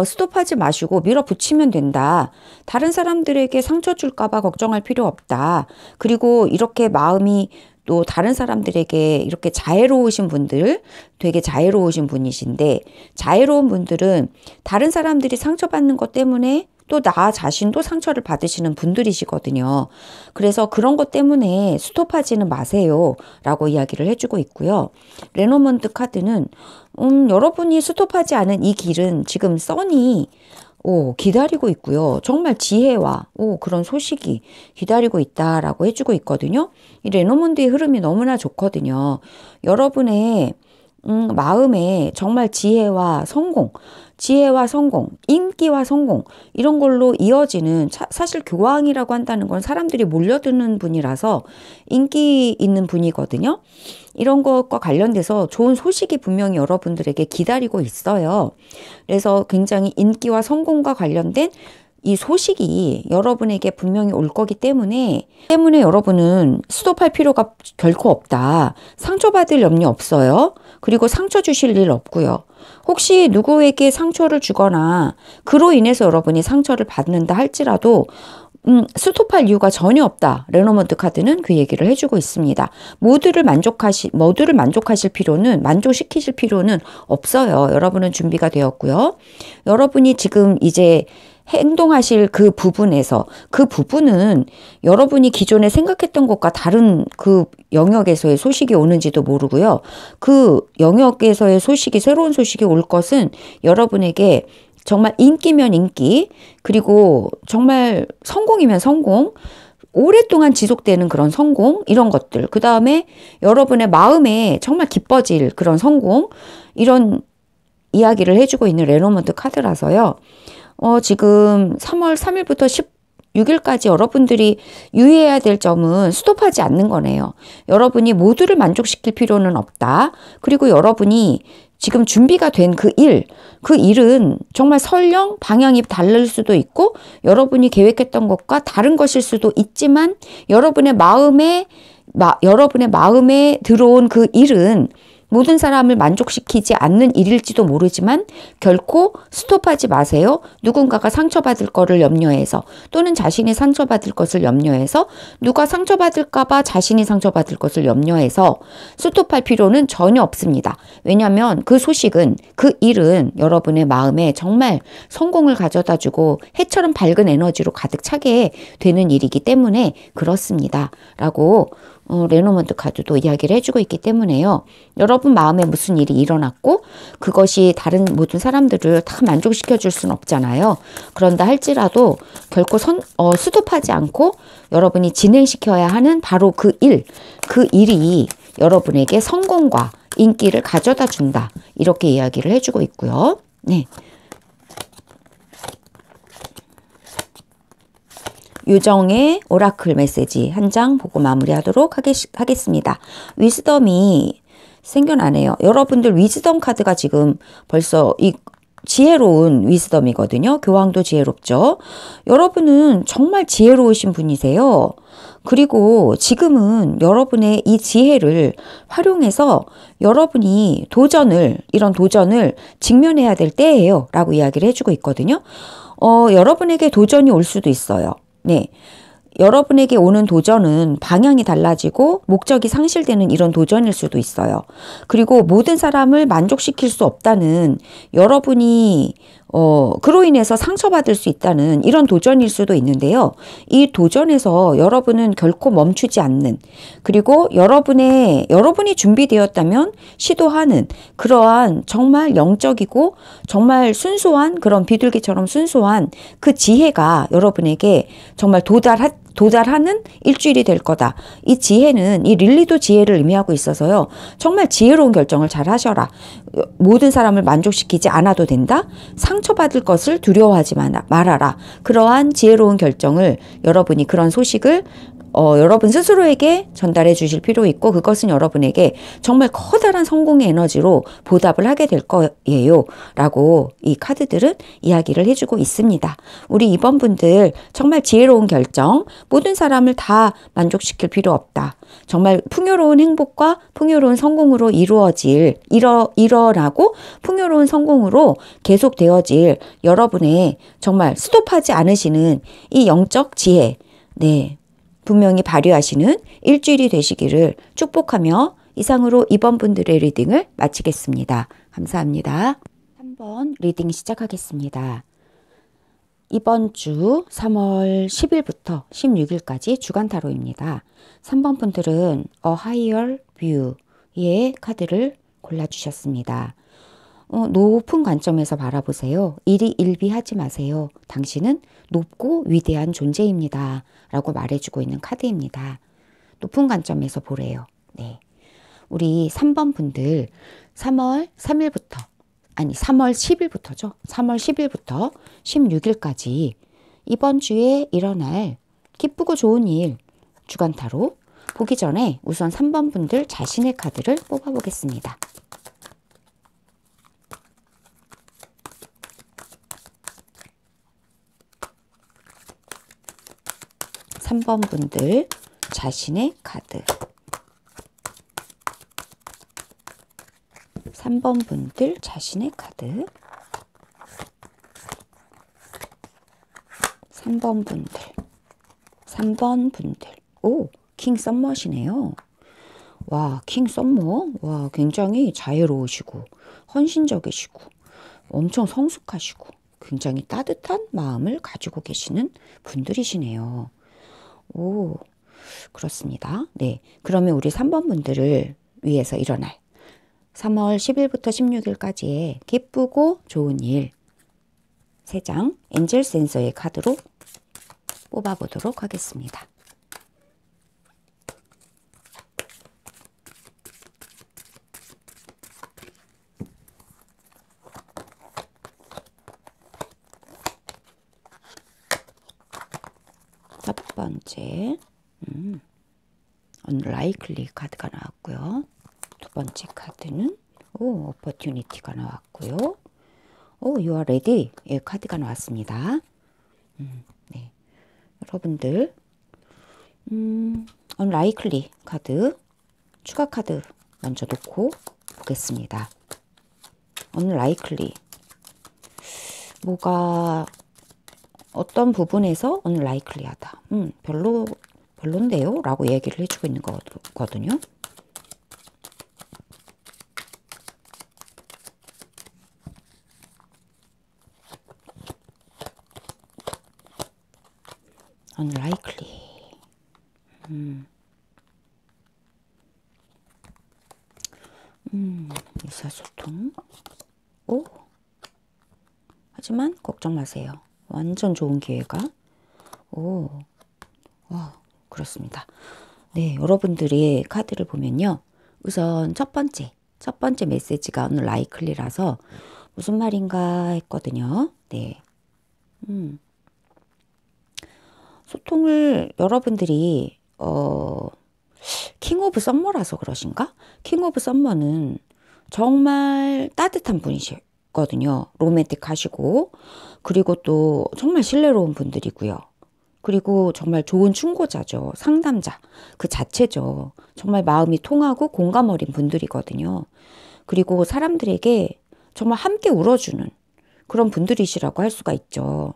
스톱하지 마시고 밀어붙이면 된다. 다른 사람들에게 상처 줄까봐 걱정할 필요 없다. 그리고 이렇게 마음이 또 다른 사람들에게 이렇게 자애로우신 분들, 되게 자애로우신 분이신데, 자애로운 분들은 다른 사람들이 상처받는 것 때문에 또 나 자신도 상처를 받으시는 분들이시거든요. 그래서 그런 것 때문에 스톱하지는 마세요 라고 이야기를 해주고 있고요. 레노먼드 카드는 여러분이 스톱하지 않은 이 길은 지금 선이 기다리고 있고요. 정말 지혜와 그런 소식이 기다리고 있다라고 해주고 있거든요. 이 레노먼드의 흐름이 너무나 좋거든요. 여러분의 마음에 정말 지혜와 성공, 인기와 성공 이런 걸로 이어지는 사실 교황이라고 한다는 건 사람들이 몰려드는 분이라서 인기 있는 분이거든요. 이런 것과 관련돼서 좋은 소식이 분명히 여러분들에게 기다리고 있어요. 그래서 굉장히 인기와 성공과 관련된 이 소식이 여러분에게 분명히 올 거기 때문에 여러분은 스톱할 필요가 결코 없다. 상처받을 염려 없어요. 그리고 상처 주실 일 없고요. 혹시 누구에게 상처를 주거나 그로 인해서 여러분이 상처를 받는다 할지라도 스톱할 이유가 전혀 없다. 레노먼드 카드는 그 얘기를 해주고 있습니다. 모두를 만족시킬 필요는 없어요. 여러분은 준비가 되었고요. 여러분이 지금 이제 행동하실 그 부분은 여러분이 기존에 생각했던 것과 다른 그 영역에서의 소식이 오는지도 모르고요. 그 영역에서의 새로운 소식이 올 것은 여러분에게 정말 인기면 인기, 그리고 정말 성공이면 성공, 오랫동안 지속되는 그런 성공, 이런 것들. 그 다음에 여러분의 마음에 정말 기뻐질 그런 성공, 이런 이야기를 해주고 있는 레노먼드 카드라서요. 지금 3월 3일부터 16일까지 여러분들이 유의해야 될 점은 스톱하지 않는 거네요. 여러분이 모두를 만족시킬 필요는 없다. 그리고 여러분이 지금 준비가 된 그 일은 정말 설령 방향이 다를 수도 있고 여러분이 계획했던 것과 다른 것일 수도 있지만 여러분의 마음에 들어온 그 일은 모든 사람을 만족시키지 않는 일일지도 모르지만 결코 스톱하지 마세요. 누군가가 상처받을 거를 염려해서, 또는 자신이 상처받을 것을 염려해서, 누가 상처받을까봐 자신이 상처받을 것을 염려해서 스톱할 필요는 전혀 없습니다. 왜냐하면 그 소식은, 그 일은 여러분의 마음에 정말 성공을 가져다주고 해처럼 밝은 에너지로 가득 차게 되는 일이기 때문에 그렇습니다. 라고 레노먼드 카드도 이야기를 해주고 있기 때문에요. 여러분 마음에 무슨 일이 일어났고 그것이 다른 모든 사람들을 다 만족시켜 줄 수는 없잖아요. 그런다 할지라도 결코 스톱하지 않고 여러분이 진행시켜야 하는 바로 그 일이 여러분에게 성공과 인기를 가져다 준다. 이렇게 이야기를 해주고 있고요. 네. 유정의 오라클 메시지 한 장 보고 마무리하도록 하겠습니다. 위즈덤이 생겨나네요. 여러분들 위즈덤 카드가 지금 벌써 지혜로운 위즈덤이거든요. 교황도 지혜롭죠. 여러분은 정말 지혜로우신 분이세요. 그리고 지금은 여러분의 이 지혜를 활용해서 여러분이 이런 도전을 직면해야 될 때예요. 라고 이야기를 해주고 있거든요. 여러분에게 도전이 올 수도 있어요. 네. 여러분에게 오는 도전은 방향이 달라지고 목적이 상실되는 이런 도전일 수도 있어요. 그리고 모든 사람을 만족시킬 수 없다는, 여러분이 그로 인해서 상처받을 수 있다는 이런 도전일 수도 있는데요. 이 도전에서 여러분은 결코 멈추지 않는, 그리고 여러분이 준비되었다면 시도하는 그러한 정말 영적이고 정말 순수한, 그런 비둘기처럼 순수한 그 지혜가 여러분에게 정말 도달하는 일주일이 될 거다. 이 지혜는, 이 릴리도 지혜를 의미하고 있어서요. 정말 지혜로운 결정을 잘 하셔라. 모든 사람을 만족시키지 않아도 된다. 상처받을 것을 두려워하지 말아라. 그러한 지혜로운 결정을, 여러분이 그런 소식을 여러분 스스로에게 전달해 주실 필요 있고 그것은 여러분에게 정말 커다란 성공의 에너지로 보답을 하게 될 거예요 라고 이 카드들은 이야기를 해주고 있습니다. 우리 2번 분들 정말 지혜로운 결정, 모든 사람을 다 만족시킬 필요 없다. 정말 풍요로운 행복과 풍요로운 성공으로 일어나고 풍요로운 성공으로 계속되어질 여러분의 정말 스톱하지 않으시는 이 영적 지혜, 네, 분명히 발휘하시는 일주일이 되시기를 축복하며 이상으로 2번 분들의 리딩을 마치겠습니다. 감사합니다. 3번 리딩 시작하겠습니다. 이번 주 3월 10일부터 16일까지 주간 타로입니다. 3번 분들은 A Higher View의 카드를 골라주셨습니다. 높은 관점에서 바라보세요. 일이 일비하지 마세요. 당신은 높고 위대한 존재입니다. 라고 말해주고 있는 카드입니다. 높은 관점에서 보래요. 네. 우리 3번 분들 3월 10일부터죠. 3월 10일부터 16일까지 이번 주에 일어날 기쁘고 좋은 일 주간 타로 보기 전에 우선 3번 분들 자신의 카드를 뽑아보겠습니다. 3번 분들 자신의 카드, 3번 분들 자신의 카드, 3번 분들, 오, 킹 썸머시네요. 와, 킹 썸머, 와, 굉장히 자애로우시고 헌신적이시고 엄청 성숙하시고 굉장히 따뜻한 마음을 가지고 계시는 분들이시네요. 오, 그렇습니다. 네, 그러면 우리 3번 분들을 위해서 일어날 3월 10일부터 16일까지의 기쁘고 좋은 일 3장 엔젤 센서의 카드로 뽑아보도록 하겠습니다. 첫 번째, 언라이클리 카드가 나왔고요. 두 번째 카드는 오퍼튜니티가 나왔고요. You are ready 의 카드가 나왔습니다. 네, 여러분들 언라이클리 카드 추가 카드 먼저 놓고 보겠습니다. 언라이클리 뭐가 어떤 부분에서 언라이클리하다. 별론데요? 라고 얘기를 해주고 있는 거거든요. unlikely. 의사소통. 오. 하지만 걱정 마세요. 완전 좋은 기회가. 오. 와, 그렇습니다. 네, 여러분들의 카드를 보면요. 우선 첫 번째 메시지가 unlikely라서 무슨 말인가 했거든요. 네. 소통을 여러분들이 킹 오브 썸머라서 그러신가? 킹 오브 썸머는 정말 따뜻한 분이시거든요. 로맨틱하시고 그리고 또 정말 신뢰로운 분들이고요. 그리고 정말 좋은 충고자죠. 상담자 그 자체죠. 정말 마음이 통하고 공감 어린 분들이거든요. 그리고 사람들에게 정말 함께 울어주는 그런 분들이시라고 할 수가 있죠.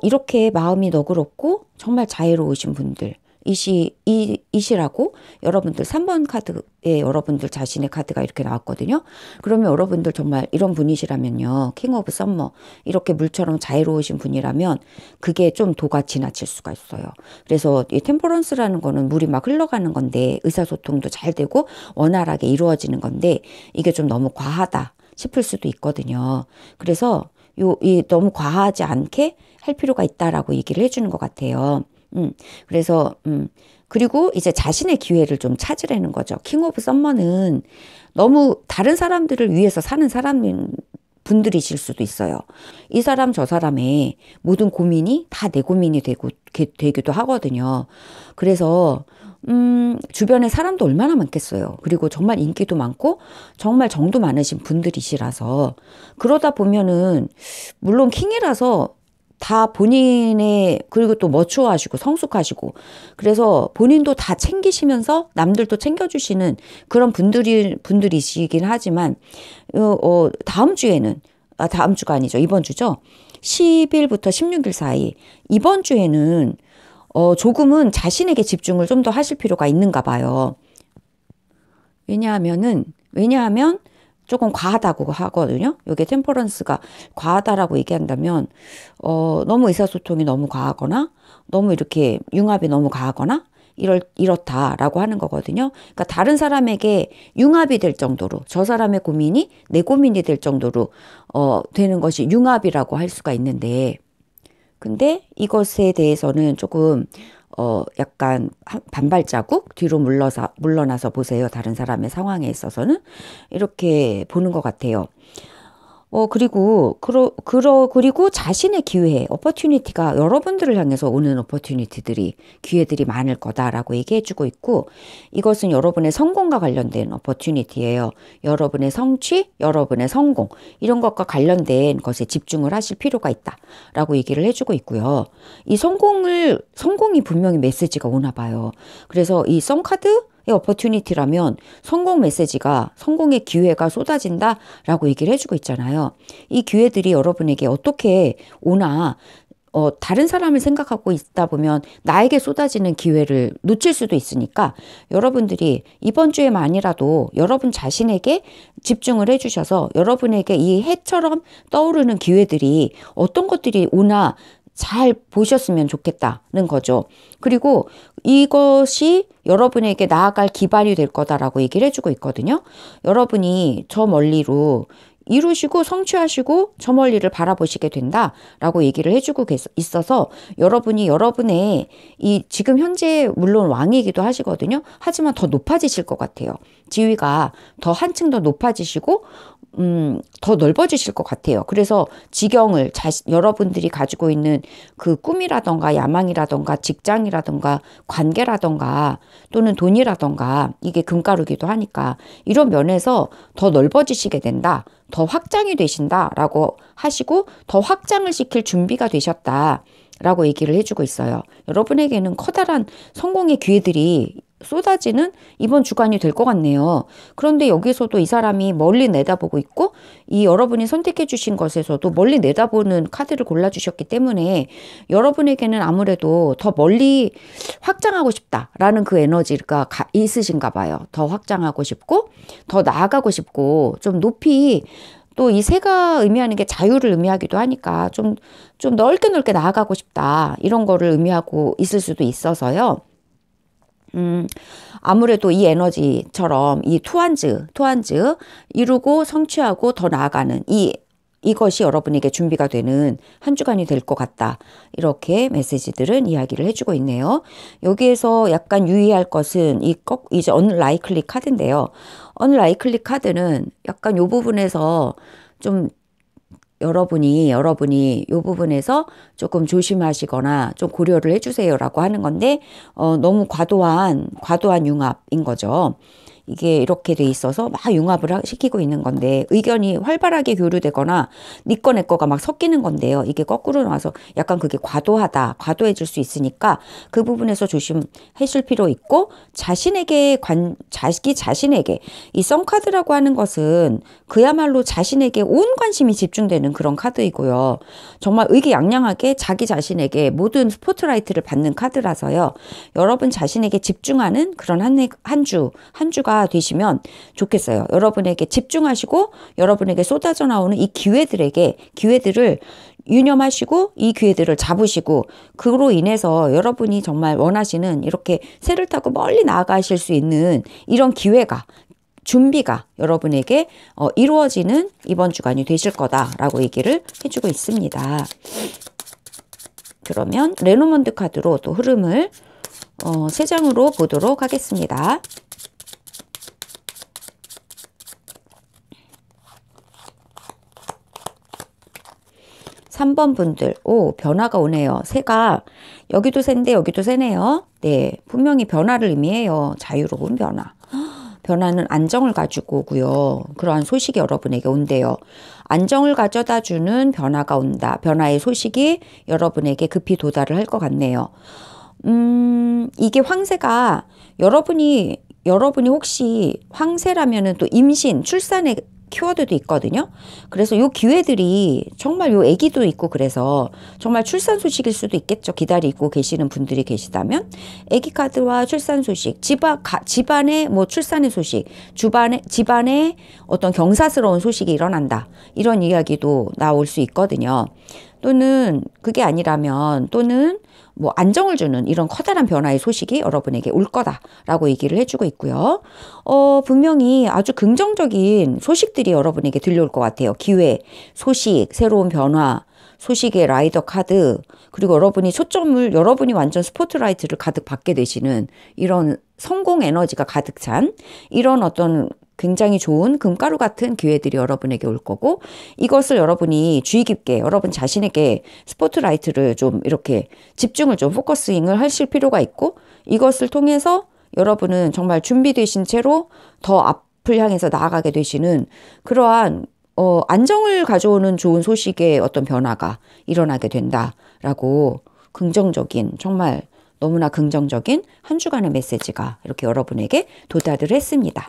이렇게 마음이 너그럽고 정말 자애로우신 분들 이시라고 여러분들 3번 카드에 여러분들 자신의 카드가 이렇게 나왔거든요. 그러면 여러분들 정말 이런 분이시라면요. 킹 오브 썸머 이렇게 물처럼 자애로우신 분이라면 그게 좀 도가 지나칠 수가 있어요. 그래서 이 템퍼런스라는 거는 물이 막 흘러가는 건데 의사소통도 잘 되고 원활하게 이루어지는 건데 이게 좀 너무 과하다 싶을 수도 있거든요. 그래서 너무 과하지 않게 할 필요가 있다라고 얘기를 해주는 것 같아요. 그래서 그리고 이제 자신의 기회를 좀 찾으라는 거죠. 킹 오브 썸머는 너무 다른 사람들을 위해서 사는 사람인 분들이실 수도 있어요. 이 사람 저 사람의 모든 고민이 다 내 고민이 되기도 하거든요. 그래서 주변에 사람도 얼마나 많겠어요. 그리고 정말 인기도 많고 정말 정도 많으신 분들이시라서 그러다 보면은 물론 킹이라서 다 본인의 그리고 또 머추어하시고 성숙하시고 그래서 본인도 다 챙기시면서 남들도 챙겨주시는 그런 분들이시긴 하지만 다음 주에는 다음 주가 아니죠. 이번 주죠. 10일부터 16일 사이 이번 주에는 조금은 자신에게 집중을 좀 더 하실 필요가 있는가 봐요. 왜냐하면 조금 과하다고 하거든요. 이게 템퍼런스가 과하다라고 얘기한다면, 너무 의사소통이 너무 과하거나, 너무 이렇게 융합이 너무 과하거나, 이렇다라고 하는 거거든요. 그러니까 다른 사람에게 융합이 될 정도로, 저 사람의 고민이 내 고민이 될 정도로, 되는 것이 융합이라고 할 수가 있는데, 근데 이것에 대해서는 조금 약간 반발자국 뒤로 물러나서 보세요. 다른 사람의 상황에 있어서는 이렇게 보는 것 같아요. 그리고 자신의 기회, opportunity가 여러분들을 향해서 오는 기회들이 많을 거다라고 얘기해주고 있고, 이것은 여러분의 성공과 관련된 opportunity예요. 여러분의 성취, 여러분의 성공, 이런 것과 관련된 것에 집중을 하실 필요가 있다라고 얘기를 해주고 있고요. 이 성공이 분명히 메시지가 오나 봐요. 그래서 이 썬카드, opportunity라면 성공의 기회가 쏟아진다라고 얘기를 해주고 있잖아요. 이 기회들이 여러분에게 어떻게 오나 다른 사람을 생각하고 있다 보면 나에게 쏟아지는 기회를 놓칠 수도 있으니까 여러분들이 이번 주에만이라도 여러분 자신에게 집중을 해주셔서 여러분에게 이 해처럼 떠오르는 기회들이 어떤 것들이 오나 잘 보셨으면 좋겠다는 거죠. 그리고 이것이 여러분에게 나아갈 기반이 될 거다라고 얘기를 해주고 있거든요. 여러분이 저 멀리로 이루시고 성취하시고 저 멀리를 바라보시게 된다라고 얘기를 해주고 있어서 여러분이 여러분의 이 지금 현재 물론 왕이기도 하시거든요. 하지만 더 높아지실 것 같아요. 지위가 더 한층 더 높아지시고 더 넓어지실 것 같아요. 그래서 지경을 여러분들이 가지고 있는 그 꿈이라던가 야망이라던가 직장이라던가 관계라던가 또는 돈이라던가 이게 금가루기도 하니까 이런 면에서 더 넓어지시게 된다. 더 확장이 되신다라고 하시고 더 확장을 시킬 준비가 되셨다라고 얘기를 해주고 있어요. 여러분에게는 커다란 성공의 기회들이 쏟아지는 이번 주간이 될 것 같네요. 그런데 여기서도 이 사람이 멀리 내다보고 있고 이 여러분이 선택해 주신 것에서도 멀리 내다보는 카드를 골라주셨기 때문에 여러분에게는 아무래도 더 멀리 확장하고 싶다라는 그 에너지가 있으신가 봐요. 더 확장하고 싶고 더 나아가고 싶고 좀 높이 또 이 새가 의미하는 게 자유를 의미하기도 하니까 좀 넓게 나아가고 싶다 이런 거를 의미하고 있을 수도 있어서요. 아무래도 이 에너지처럼 이 투한즈, 이루고 성취하고 더 나아가는 이것이 여러분에게 준비가 되는 한 주간이 될 것 같다. 이렇게 메시지들은 이야기를 해주고 있네요. 여기에서 약간 유의할 것은 이제 unlikely 카드인데요. unlikely 카드는 약간 요 부분에서 좀 여러분이 이 부분에서 조금 조심하시거나 좀 고려를 해주세요라고 하는 건데 너무 과도한 융합인 거죠. 이게 이렇게 돼 있어서 막 융합을 시키고 있는 건데 의견이 활발하게 교류되거나 니 거 내 거가 막 섞이는 건데요. 이게 거꾸로 나와서 약간 그게 과도해질 수 있으니까 그 부분에서 조심하실 필요 있고 자기 자신에게 이 썬카드라고 하는 것은 그야말로 자신에게 온 관심이 집중되는 그런 카드이고요. 정말 의기양양하게 자기 자신에게 모든 스포트라이트를 받는 카드라서요. 여러분 자신에게 집중하는 그런 한 주가 되시면 좋겠어요. 여러분에게 집중하시고 여러분에게 쏟아져 나오는 이 기회들을 유념하시고 이 기회들을 잡으시고 그로 인해서 여러분이 정말 원하시는 이렇게 새를 타고 멀리 나아가실 수 있는 이런 준비가 여러분에게 이루어지는 이번 주간이 되실 거다라고 얘기를 해주고 있습니다. 그러면 레노먼드 카드로 또 흐름을 3장으로 보도록 하겠습니다. 3번 분들, 오, 변화가 오네요. 새가 여기도 새인데 여기도 새네요. 네, 분명히 변화를 의미해요. 자유로운 변화. 변화는 안정을 가지고 오고요. 그러한 소식이 여러분에게 온대요. 안정을 가져다 주는 변화가 온다. 변화의 소식이 여러분에게 급히 도달을 할 것 같네요. 이게 황새가 여러분이 혹시 황새라면은 또 임신, 출산의 키워드도 있거든요. 그래서 요 기회들이 정말 요 아기도 있고 그래서 정말 출산 소식일 수도 있겠죠. 기다리고 계시는 분들이 계시다면 아기 카드와 출산 소식, 집안의 뭐 출산의 소식, 집안의 어떤 경사스러운 소식이 일어난다. 이런 이야기도 나올 수 있거든요. 또는 그게 아니라면 또는 뭐 안정을 주는 이런 커다란 변화의 소식이 여러분에게 올 거다라고 얘기를 해주고 있고요. 분명히 아주 긍정적인 소식들이 여러분에게 들려올 것 같아요. 기회, 소식, 새로운 변화, 소식의 라이더 카드, 그리고 여러분이 완전 스포트라이트를 가득 받게 되시는 이런 성공 에너지가 가득 찬 이런 어떤 굉장히 좋은 금가루 같은 기회들이 여러분에게 올 거고, 이것을 여러분이 주의 깊게 여러분 자신에게 스포트라이트를 좀 이렇게 집중을 좀 포커싱을 하실 필요가 있고, 이것을 통해서 여러분은 정말 준비되신 채로 더 앞을 향해서 나아가게 되시는 그러한 안정을 가져오는 좋은 소식의 어떤 변화가 일어나게 된다라고 긍정적인, 정말 너무나 긍정적인 한 주간의 메시지가 이렇게 여러분에게 도달을 했습니다.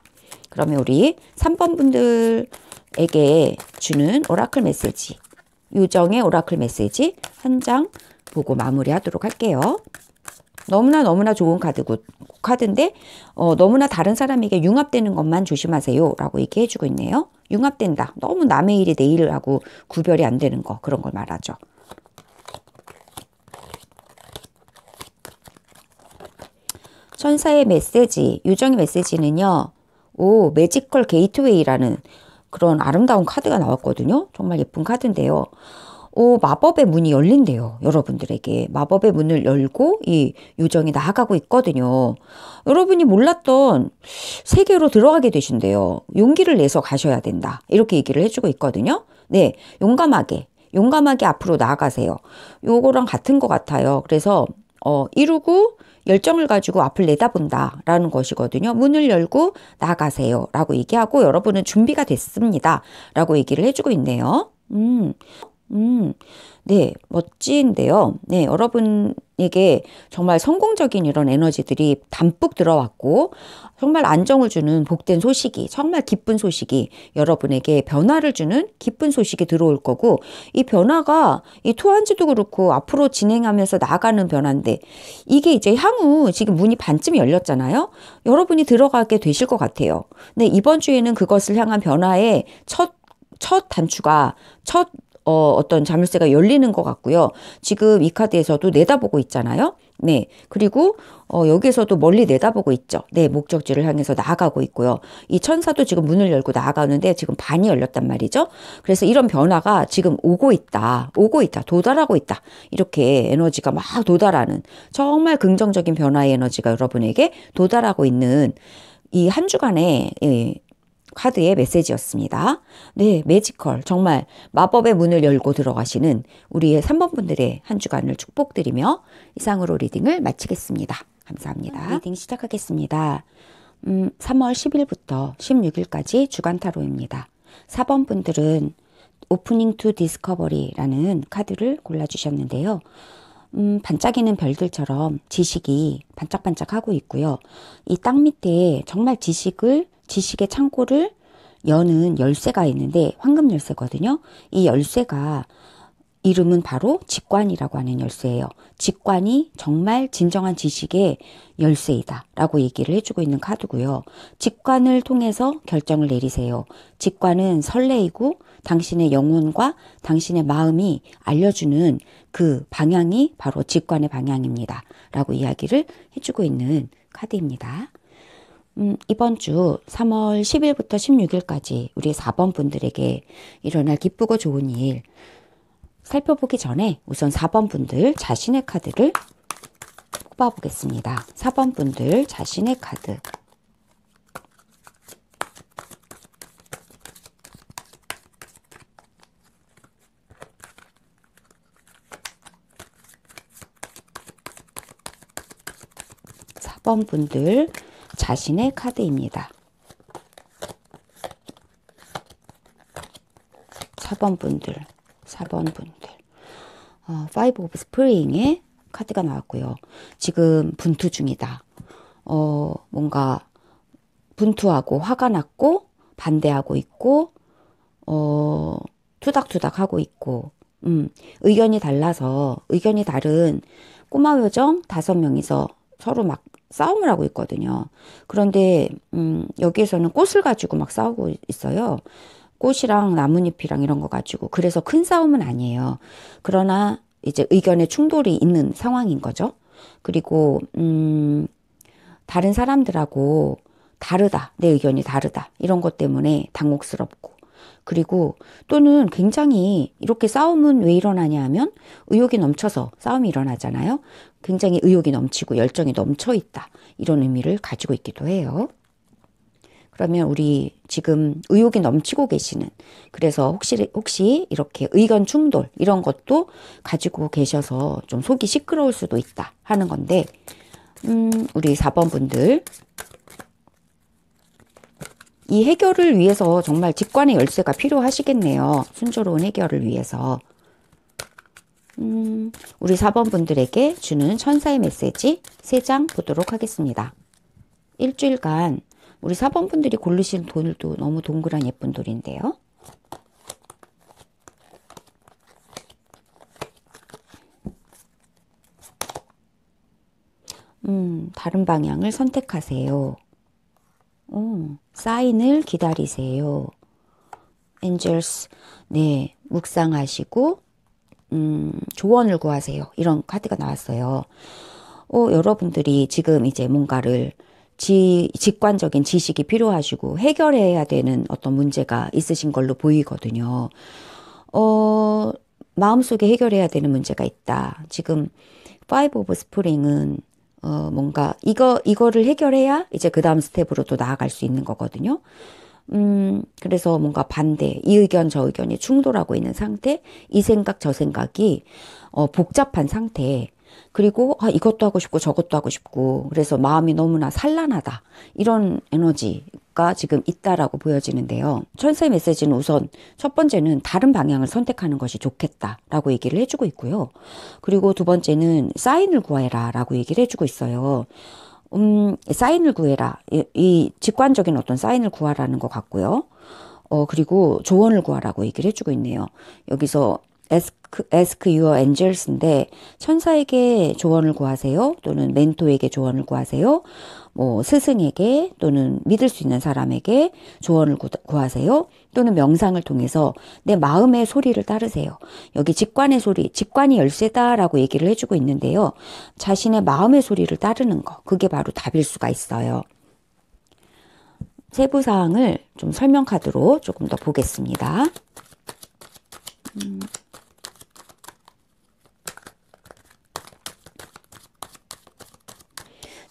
그러면 우리 3번 분들에게 주는 오라클 메시지, 요정의 오라클 메시지 한 장 보고 마무리하도록 할게요. 너무나 좋은 카드인데 너무나 다른 사람에게 융합되는 것만 조심하세요 라고 얘기해주고 있네요. 융합된다. 너무 남의 일이 내 일하고 구별이 안 되는 거, 그런 걸 말하죠. 천사의 메시지, 요정의 메시지는요. 오, 매지컬 게이트웨이라는 그런 아름다운 카드가 나왔거든요. 정말 예쁜 카드인데요. 오, 마법의 문이 열린대요. 여러분들에게. 마법의 문을 열고 이 요정이 나아가고 있거든요. 여러분이 몰랐던 세계로 들어가게 되신대요. 용기를 내서 가셔야 된다. 이렇게 얘기를 해주고 있거든요. 네, 용감하게 앞으로 나아가세요. 요거랑 같은 것 같아요. 그래서 이루고 열정을 가지고 앞을 내다본다라는 것이거든요. 문을 열고 나가세요 라고 얘기하고, 여러분은 준비가 됐습니다 라고 얘기를 해주고 있네요. 네, 멋진데요. 네, 여러분에게 정말 성공적인 이런 에너지들이 담뿍 들어왔고, 정말 안정을 주는 복된 소식이, 정말 기쁜 소식이, 여러분에게 변화를 주는 기쁜 소식이 들어올 거고, 이 변화가 이 토한지도 그렇고 앞으로 진행하면서 나아가는 변화인데, 이게 이제 향후 지금 문이 반쯤 열렸잖아요. 여러분이 들어가게 되실 것 같아요. 네, 이번 주에는 그것을 향한 변화의 첫 단추가, 어떤 자물쇠가 열리는 것 같고요. 지금 이 카드에서도 내다보고 있잖아요. 네. 그리고, 여기에서도 멀리 내다보고 있죠. 네. 목적지를 향해서 나아가고 있고요. 이 천사도 지금 문을 열고 나아가는데 지금 반이 열렸단 말이죠. 그래서 이런 변화가 지금 오고 있다. 도달하고 있다. 이렇게 에너지가 막 도달하는 정말 긍정적인 변화의 에너지가 여러분에게 도달하고 있는 이 한 주간의 카드의 메시지였습니다. 네, 매지컬, 정말 마법의 문을 열고 들어가시는 우리의 3번 분들의 한 주간을 축복드리며 이상으로 리딩을 마치겠습니다. 감사합니다. 리딩 시작하겠습니다. 3월 10일부터 16일까지 주간 타로입니다. 4번 분들은 오프닝 투 디스커버리라는 카드를 골라주셨는데요. 반짝이는 별들처럼 지식이 반짝반짝하고 있고요. 이 땅 밑에 정말 지식의 창고를 여는 열쇠가 있는데, 황금 열쇠거든요. 이 열쇠가 이름은 바로 직관이라고 하는 열쇠예요. 직관이 정말 진정한 지식의 열쇠이다 라고 얘기를 해주고 있는 카드고요. 직관을 통해서 결정을 내리세요. 직관은 설레이고 당신의 영혼과 당신의 마음이 알려주는 그 방향이 바로 직관의 방향입니다 라고 이야기를 해주고 있는 카드입니다. 이번 주 3월 10일부터 16일까지 우리 4번 분들에게 일어날 기쁘고 좋은 일 살펴보기 전에 우선 4번 분들 자신의 카드를 뽑아보겠습니다. 4번 분들 자신의 카드. 4번 분들 자신의 카드입니다. 4번 분들, 4번 분들. Five of Spring의 카드가 나왔고요. 지금 분투 중이다. 뭔가 분투하고 화가 났고 반대하고 있고 투닥투닥 하고 있고 의견이 달라서 의견이 다른 꼬마 요정 5명이서 서로 막 싸움을 하고 있거든요. 그런데 여기에서는 꽃을 가지고 막 싸우고 있어요. 꽃이랑 나뭇잎이랑 이런 거 가지고. 그래서 큰 싸움은 아니에요. 그러나 이제 의견의 충돌이 있는 상황인 거죠. 그리고 다른 사람들하고 다르다, 내 의견이 다르다, 이런 것 때문에 당혹스럽고, 그리고 또는 굉장히 이렇게 싸움은 왜 일어나냐 하면 의욕이 넘쳐서 싸움이 일어나잖아요. 굉장히 의욕이 넘치고 열정이 넘쳐 있다, 이런 의미를 가지고 있기도 해요. 그러면 우리 지금 의욕이 넘치고 계시는, 그래서 혹시 이렇게 의견 충돌 이런 것도 가지고 계셔서 좀 속이 시끄러울 수도 있다 하는 건데, 우리 4번 분들 이 해결을 위해서 정말 직관의 열쇠가 필요하시겠네요. 순조로운 해결을 위해서. 우리 4번 분들에게 주는 천사의 메시지 3장 보도록 하겠습니다. 일주일간 우리 4번 분들이 고르신 돌도 너무 동그란 예쁜 돌인데요. 다른 방향을 선택하세요. 사인을 기다리세요. 엔젤스, 네, 묵상하시고 조언을 구하세요. 이런 카드가 나왔어요. 여러분들이 지금 이제 뭔가를 직관적인 지식이 필요하시고 해결해야 되는 어떤 문제가 있으신 걸로 보이거든요. 마음속에 해결해야 되는 문제가 있다. 지금 Five of Spring은 뭔가 이거를 해결해야 이제 그 다음 스텝으로 또 나아갈 수 있는 거거든요. 그래서 뭔가 반대, 이 의견 저 의견이 충돌하고 있는 상태, 이 생각 저 생각이 복잡한 상태, 그리고 이것도 하고 싶고 저것도 하고 싶고, 그래서 마음이 너무나 산란하다, 이런 에너지가 지금 있다라고 보여지는데요. 천사의 메시지는 우선 첫 번째는 다른 방향을 선택하는 것이 좋겠다라고 얘기를 해주고 있고요. 그리고 두 번째는 사인을 구해라 라고 얘기를 해주고 있어요. 사인을 구해라, 이 직관적인 어떤 사인을 구하라는 것 같고요. 그리고 조언을 구하라고 얘기를 해주고 있네요. 여기서 ask your angels인데, 천사에게 조언을 구하세요, 또는 멘토에게 조언을 구하세요, 뭐 스승에게 또는 믿을 수 있는 사람에게 조언을 구하세요, 또는 명상을 통해서 내 마음의 소리를 따르세요. 여기 직관의 소리, 직관이 열쇠다라고 얘기를 해주고 있는데요. 자신의 마음의 소리를 따르는 거, 그게 바로 답일 수가 있어요. 세부사항을 좀 설명 카드로 조금 더 보겠습니다.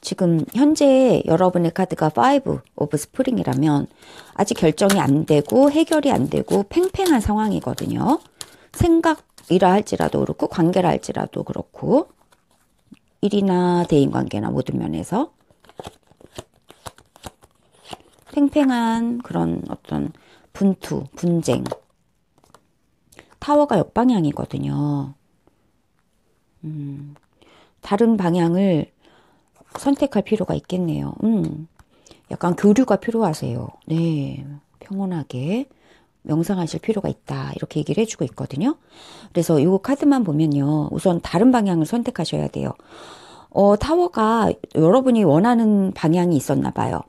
지금 현재 여러분의 카드가 Five of Spring이라면 아직 결정이 안 되고 해결이 안 되고 팽팽한 상황이거든요. 생각이라 할지라도 그렇고 관계라 할지라도 그렇고, 일이나 대인관계나 모든 면에서 팽팽한 그런 어떤 분투, 분쟁. 타워가 역방향이거든요. 다른 방향을 선택할 필요가 있겠네요. 약간 교류가 필요하세요. 네, 평온하게 명상하실 필요가 있다, 이렇게 얘기를 해주고 있거든요. 그래서 이 카드만 보면요, 우선 다른 방향을 선택하셔야 돼요. 타워가 여러분이 원하는 방향이 있었나 봐요.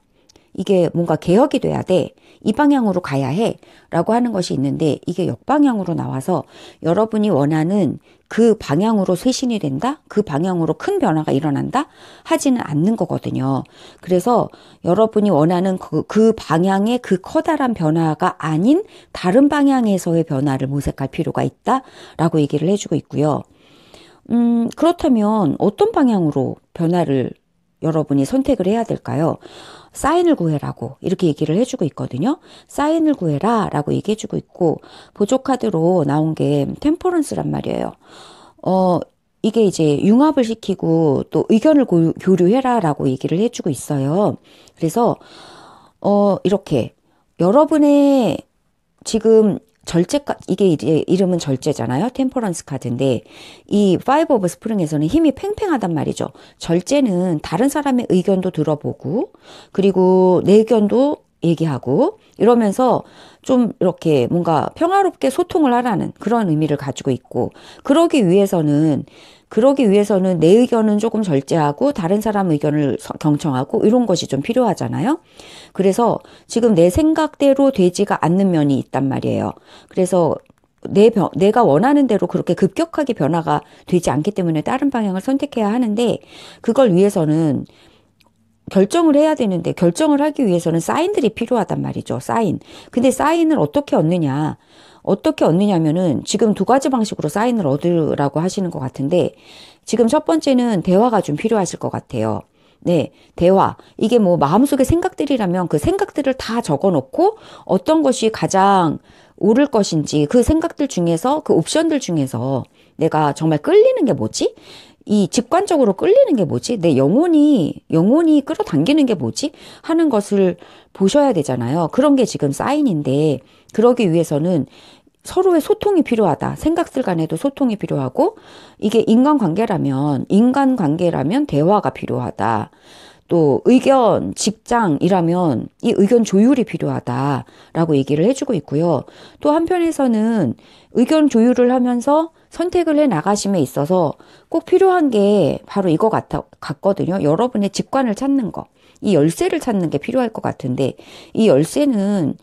이게 뭔가 개혁이 돼야 돼, 이 방향으로 가야 해 라고 하는 것이 있는데, 이게 역방향으로 나와서 여러분이 원하는 그 방향으로 쇄신이 된다, 그 방향으로 큰 변화가 일어난다 하지는 않는 거거든요. 그래서 여러분이 원하는 그 방향의 그 커다란 변화가 아닌 다른 방향에서의 변화를 모색할 필요가 있다 라고 얘기를 해주고 있고요. 그렇다면 어떤 방향으로 변화를 여러분이 선택을 해야 될까요? 사인을 구해라고 이렇게 얘기를 해주고 있거든요. 사인을 구해라 라고 얘기해주고 있고, 보조 카드로 나온 게 템퍼런스란 말이에요. 이게 이제 융합을 시키고 또 의견을 교류해라라고 얘기를 해주고 있어요. 그래서 이렇게 여러분의 지금 이게 이제 이름은 절제잖아요. 템퍼런스 카드인데 이 파이브 오브 스프링에서는 힘이 팽팽하단 말이죠. 절제는 다른 사람의 의견도 들어보고 그리고 내 의견도 얘기하고 이러면서 좀 이렇게 뭔가 평화롭게 소통을 하라는 그런 의미를 가지고 있고 그러기 위해서는 내 의견은 조금 절제하고 다른 사람 의견을 경청하고 이런 것이 좀 필요하잖아요. 그래서 지금 내 생각대로 되지가 않는 면이 있단 말이에요. 그래서 내가 원하는 대로 그렇게 급격하게 변화가 되지 않기 때문에 다른 방향을 선택해야 하는데 그걸 위해서는 결정을 해야 되는데 결정을 하기 위해서는 사인들이 필요하단 말이죠. 사인. 근데 사인을 어떻게 얻느냐? 어떻게 얻느냐면은 지금 두 가지 방식으로 사인을 얻으라고 하시는 것 같은데 지금 첫 번째는 대화가 좀 필요하실 것 같아요. 네, 대화. 이게 뭐 마음속의 생각들이라면 그 생각들을 다 적어 놓고 어떤 것이 가장 옳을 것인지 그 생각들 중에서 그 옵션들 중에서 내가 정말 끌리는 게 뭐지? 이 직관적으로 끌리는 게 뭐지? 내 영혼이 끌어당기는 게 뭐지? 하는 것을 보셔야 되잖아요. 그런 게 지금 사인인데 그러기 위해서는 서로의 소통이 필요하다. 생각들 간에도 소통이 필요하고 이게 인간관계라면 대화가 필요하다. 또 의견, 직장이라면 이 의견 조율이 필요하다라고 얘기를 해주고 있고요. 또 한편에서는 의견 조율을 하면서 선택을 해 나가심에 있어서 꼭 필요한 게 바로 이거 같거든요. 여러분의 직관을 찾는 거. 이 열쇠를 찾는 게 필요할 것 같은데 이 열쇠는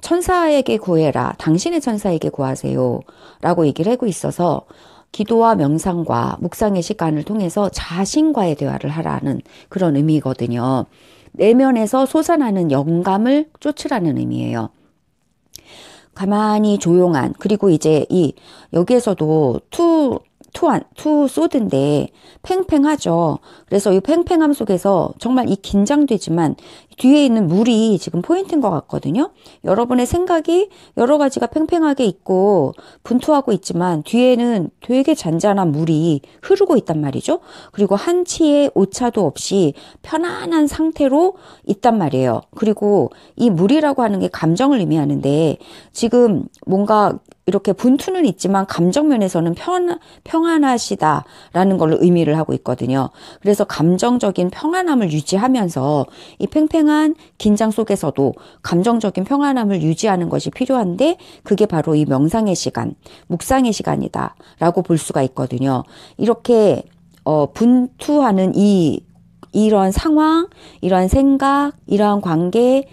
천사에게 구해라. 당신의 천사에게 구하세요. 라고 얘기를 하고 있어서 기도와 명상과 묵상의 시간을 통해서 자신과의 대화를 하라는 그런 의미거든요. 내면에서 솟아나는 영감을 쫓으라는 의미예요. 가만히 조용한, 그리고 이제 여기에서도 투 소드인데 팽팽하죠. 그래서 이 팽팽함 속에서 정말 이 긴장되지만 뒤에 있는 물이 지금 포인트인 것 같거든요. 여러분의 생각이 여러 가지가 팽팽하게 있고 분투하고 있지만 뒤에는 되게 잔잔한 물이 흐르고 있단 말이죠. 그리고 한치의 오차도 없이 편안한 상태로 있단 말이에요. 그리고 이 물이라고 하는 게 감정을 의미하는데 지금 뭔가 이렇게 분투는 있지만 감정 면에서는 평안하시다라는 걸로 의미를 하고 있거든요. 그래서 감정적인 평안함을 유지하면서 이 팽팽한 긴장 속에서도 감정적인 평안함을 유지하는 것이 필요한데 그게 바로 이 명상의 시간, 묵상의 시간이다라고 볼 수가 있거든요. 이렇게 분투하는 이러한 상황, 이러한 생각, 이러한 관계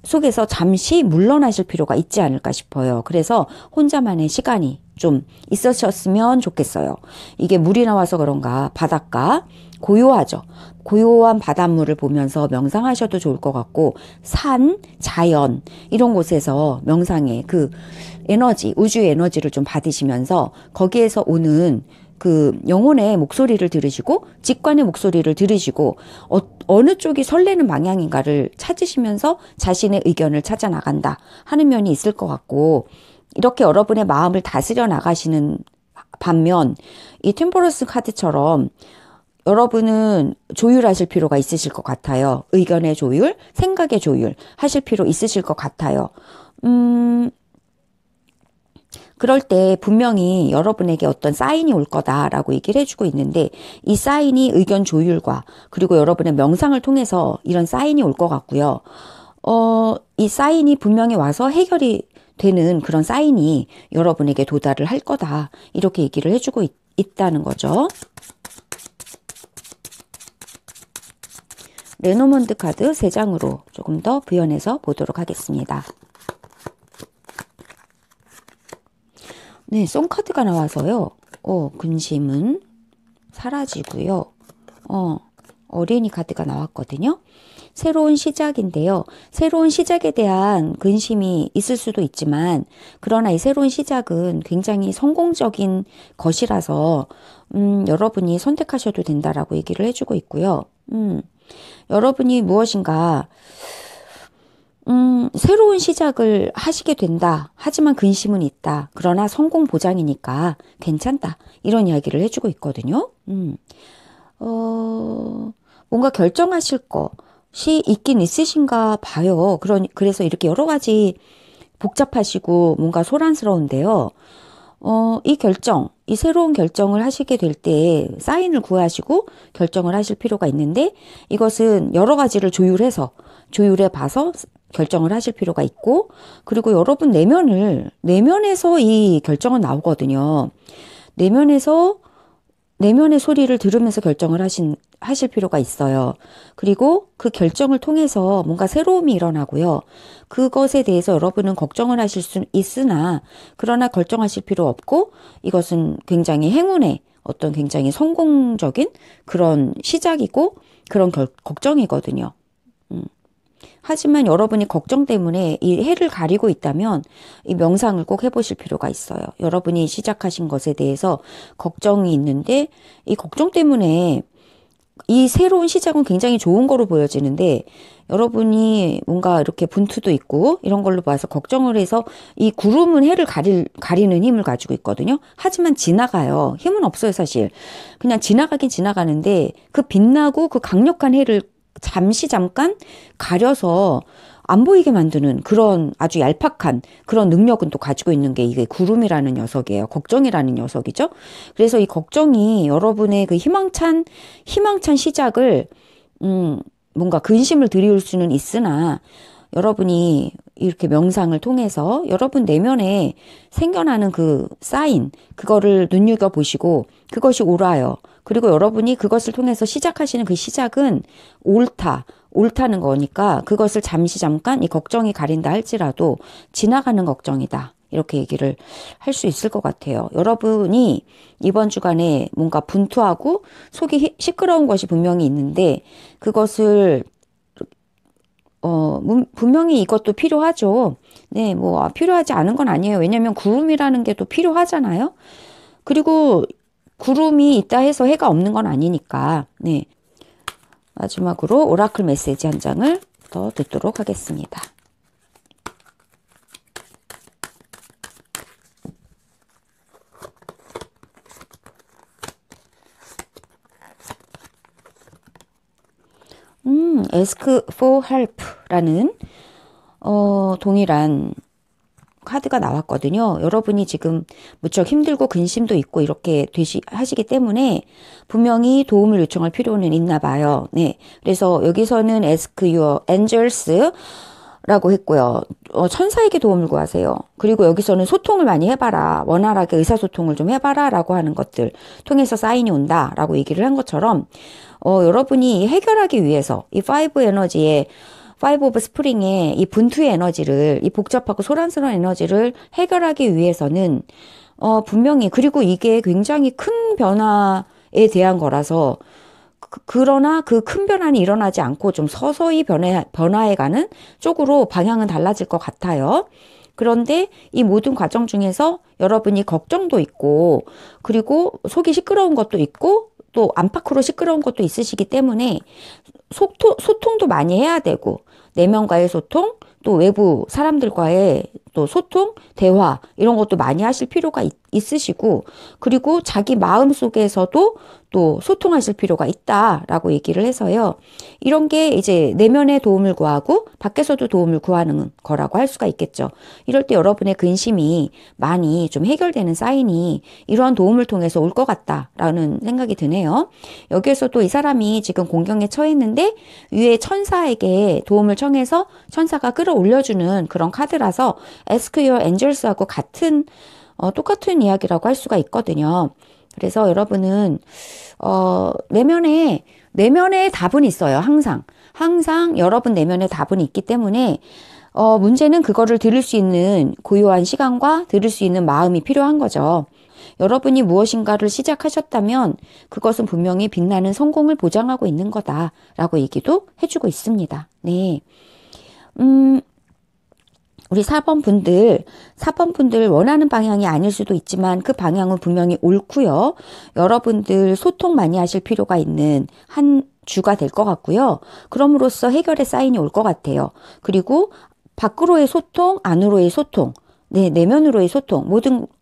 속에서 잠시 물러나실 필요가 있지 않을까 싶어요. 그래서 혼자만의 시간이 좀 있으셨으면 좋겠어요. 이게 물이 나와서 그런가 바닷가 고요하죠. 고요한 바닷물을 보면서 명상하셔도 좋을 것 같고 산, 자연 이런 곳에서 명상의 그 에너지, 우주의 에너지를 좀 받으시면서 거기에서 오는 그 영혼의 목소리를 들으시고 직관의 목소리를 들으시고 어느 쪽이 설레는 방향인가를 찾으시면서 자신의 의견을 찾아 나간다 하는 면이 있을 것 같고 이렇게 여러분의 마음을 다스려 나가시는 반면 이 템퍼런스 카드처럼 여러분은 조율하실 필요가 있으실 것 같아요. 의견의 조율, 생각의 조율 하실 필요 있으실 것 같아요. 그럴 때 분명히 여러분에게 어떤 사인이 올 거다라고 얘기를 해주고 있는데 이 사인이 의견 조율과 그리고 여러분의 명상을 통해서 이런 사인이 올 것 같고요. 이 사인이 분명히 와서 해결이 되는 그런 사인이 여러분에게 도달을 할 거다. 이렇게 얘기를 해주고 있다는 거죠. 레노먼드 카드 3장으로 조금 더 부연해서 보도록 하겠습니다. 네, 송카드가 나와서요. 근심은 사라지고요. 어린이 카드가 나왔거든요. 새로운 시작인데요. 새로운 시작에 대한 근심이 있을 수도 있지만 그러나 이 새로운 시작은 굉장히 성공적인 것이라서 여러분이 선택하셔도 된다라고 얘기를 해주고 있고요. 여러분이 무엇인가 새로운 시작을 하시게 된다. 하지만 근심은 있다. 그러나 성공 보장이니까 괜찮다. 이런 이야기를 해주고 있거든요. 뭔가 결정하실 것이 있긴 있으신가 봐요. 그래서 이렇게 여러 가지 복잡하시고 뭔가 소란스러운데요. 이 새로운 결정을 하시게 될 때 사인을 구하시고 결정을 하실 필요가 있는데 이것은 여러 가지를 조율해 봐서 결정을 하실 필요가 있고 그리고 여러분 내면에서 이 결정은 나오거든요. 내면의 소리를 들으면서 결정을 하실 필요가 있어요. 그리고 그 결정을 통해서 뭔가 새로움이 일어나고요. 그것에 대해서 여러분은 걱정을 하실 수 있으나, 그러나 결정하실 필요 없고, 이것은 굉장히 행운의 어떤 굉장히 성공적인 그런 시작이고, 그런 걱정이거든요. 하지만 여러분이 걱정 때문에 이 해를 가리고 있다면 이 명상을 꼭 해보실 필요가 있어요. 여러분이 시작하신 것에 대해서 걱정이 있는데 이 걱정 때문에 이 새로운 시작은 굉장히 좋은 거로 보여지는데 여러분이 뭔가 이렇게 분투도 있고 이런 걸로 봐서 걱정을 해서 이 구름은 해를 가리는 힘을 가지고 있거든요. 하지만 지나가요. 힘은 없어요, 사실. 그냥 지나가긴 지나가는데 그 빛나고 그 강력한 해를 잠깐 가려서 안 보이게 만드는 그런 아주 얄팍한 그런 능력은 또 가지고 있는 게 이게 구름이라는 녀석이에요. 걱정이라는 녀석이죠. 그래서 이 걱정이 여러분의 그 희망찬 시작을 뭔가 근심을 드리울 수는 있으나 여러분이 이렇게 명상을 통해서 여러분 내면에 생겨나는 그 사인, 그거를 눈여겨보시고 그것이 옳아요. 그리고 여러분이 그것을 통해서 시작하시는 그 시작은 옳다는 거니까 그것을 잠깐 이 걱정이 가린다 할지라도 지나가는 걱정이다. 이렇게 얘기를 할 수 있을 것 같아요. 여러분이 이번 주간에 뭔가 분투하고 속이 시끄러운 것이 분명히 있는데 그것을 분명히 이것도 필요하죠. 네, 뭐 필요하지 않은 건 아니에요. 왜냐하면 구름이라는 게 또 필요하잖아요. 그리고 구름이 있다 해서 해가 없는 건 아니니까. 네. 마지막으로 오라클 메시지 한 장을 더 듣도록 하겠습니다. Ask for help라는 동일한 카드가 나왔거든요. 여러분이 지금 무척 힘들고 근심도 있고 이렇게 하시기 때문에 분명히 도움을 요청할 필요는 있나 봐요. 네. 그래서 여기서는 ask your angels 라고 했고요. 천사에게 도움을 구하세요. 그리고 여기서는 소통을 많이 해봐라. 원활하게 의사소통을 좀 해봐라. 라고 하는 것들 통해서 사인이 온다. 라고 얘기를 한 것처럼 여러분이 해결하기 위해서 이 파이브 에너지의 파이브 오브 스프링의 이 분투의 에너지를 이 복잡하고 소란스러운 에너지를 해결하기 위해서는 분명히 그리고 이게 굉장히 큰 변화에 대한 거라서 그러나 그 큰 변화는 일어나지 않고 좀 서서히 변화해가는 쪽으로 방향은 달라질 것 같아요. 그런데 이 모든 과정 중에서 여러분이 걱정도 있고 그리고 속이 시끄러운 것도 있고 또 안팎으로 시끄러운 것도 있으시기 때문에 소통도 많이 해야 되고 내면과의 소통 또 외부 사람들과의 또 소통, 대화 이런 것도 많이 하실 필요가 있으시고 그리고 자기 마음 속에서도 또 소통하실 필요가 있다라고 얘기를 해서요. 이런 게 이제 내면의 도움을 구하고 밖에서도 도움을 구하는 거라고 할 수가 있겠죠. 이럴 때 여러분의 근심이 많이 좀 해결되는 사인이 이러한 도움을 통해서 올 것 같다라는 생각이 드네요. 여기에서도 이 사람이 지금 공경에 처해 있는데 위에 천사에게 도움을 청해서 천사가 끌어올려주는 그런 카드라서 Ask Your Angels하고 똑같은 이야기라고 할 수가 있거든요. 그래서 여러분은 내면에 답은 있어요. 항상 여러분 내면에 답은 있기 때문에 문제는 그거를 들을 수 있는 고요한 시간과 들을 수 있는 마음이 필요한 거죠. 여러분이 무엇인가를 시작하셨다면 그것은 분명히 빛나는 성공을 보장하고 있는 거다라고 얘기도 해주고 있습니다. 네. 우리 4번 분들 원하는 방향이 아닐 수도 있지만 그 방향은 분명히 옳고요. 여러분들 소통 많이 하실 필요가 있는 한 주가 될 것 같고요. 그럼으로써 해결의 사인이 올 것 같아요. 그리고 밖으로의 소통, 안으로의 소통, 네, 내면으로의 소통,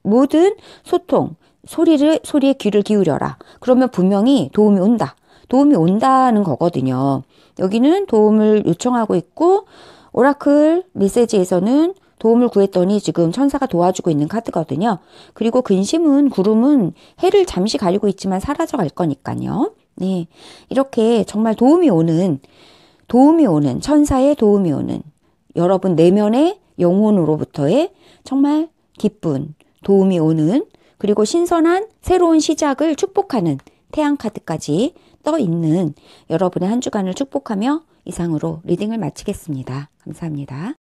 모든 소통, 소리에 귀를 기울여라. 그러면 분명히 도움이 온다. 도움이 온다는 거거든요. 여기는 도움을 요청하고 있고, 오라클 메시지에서는 도움을 구했더니 지금 천사가 도와주고 있는 카드거든요. 그리고 근심은, 구름은 해를 잠시 가리고 있지만 사라져 갈 거니까요. 네. 이렇게 정말 도움이 오는, 천사의 도움이 오는, 여러분 내면의 영혼으로부터의 정말 기쁜 도움이 오는, 그리고 신선한 새로운 시작을 축복하는 태양 카드까지 떠 있는 여러분의 한 주간을 축복하며 이상으로 리딩을 마치겠습니다. 감사합니다.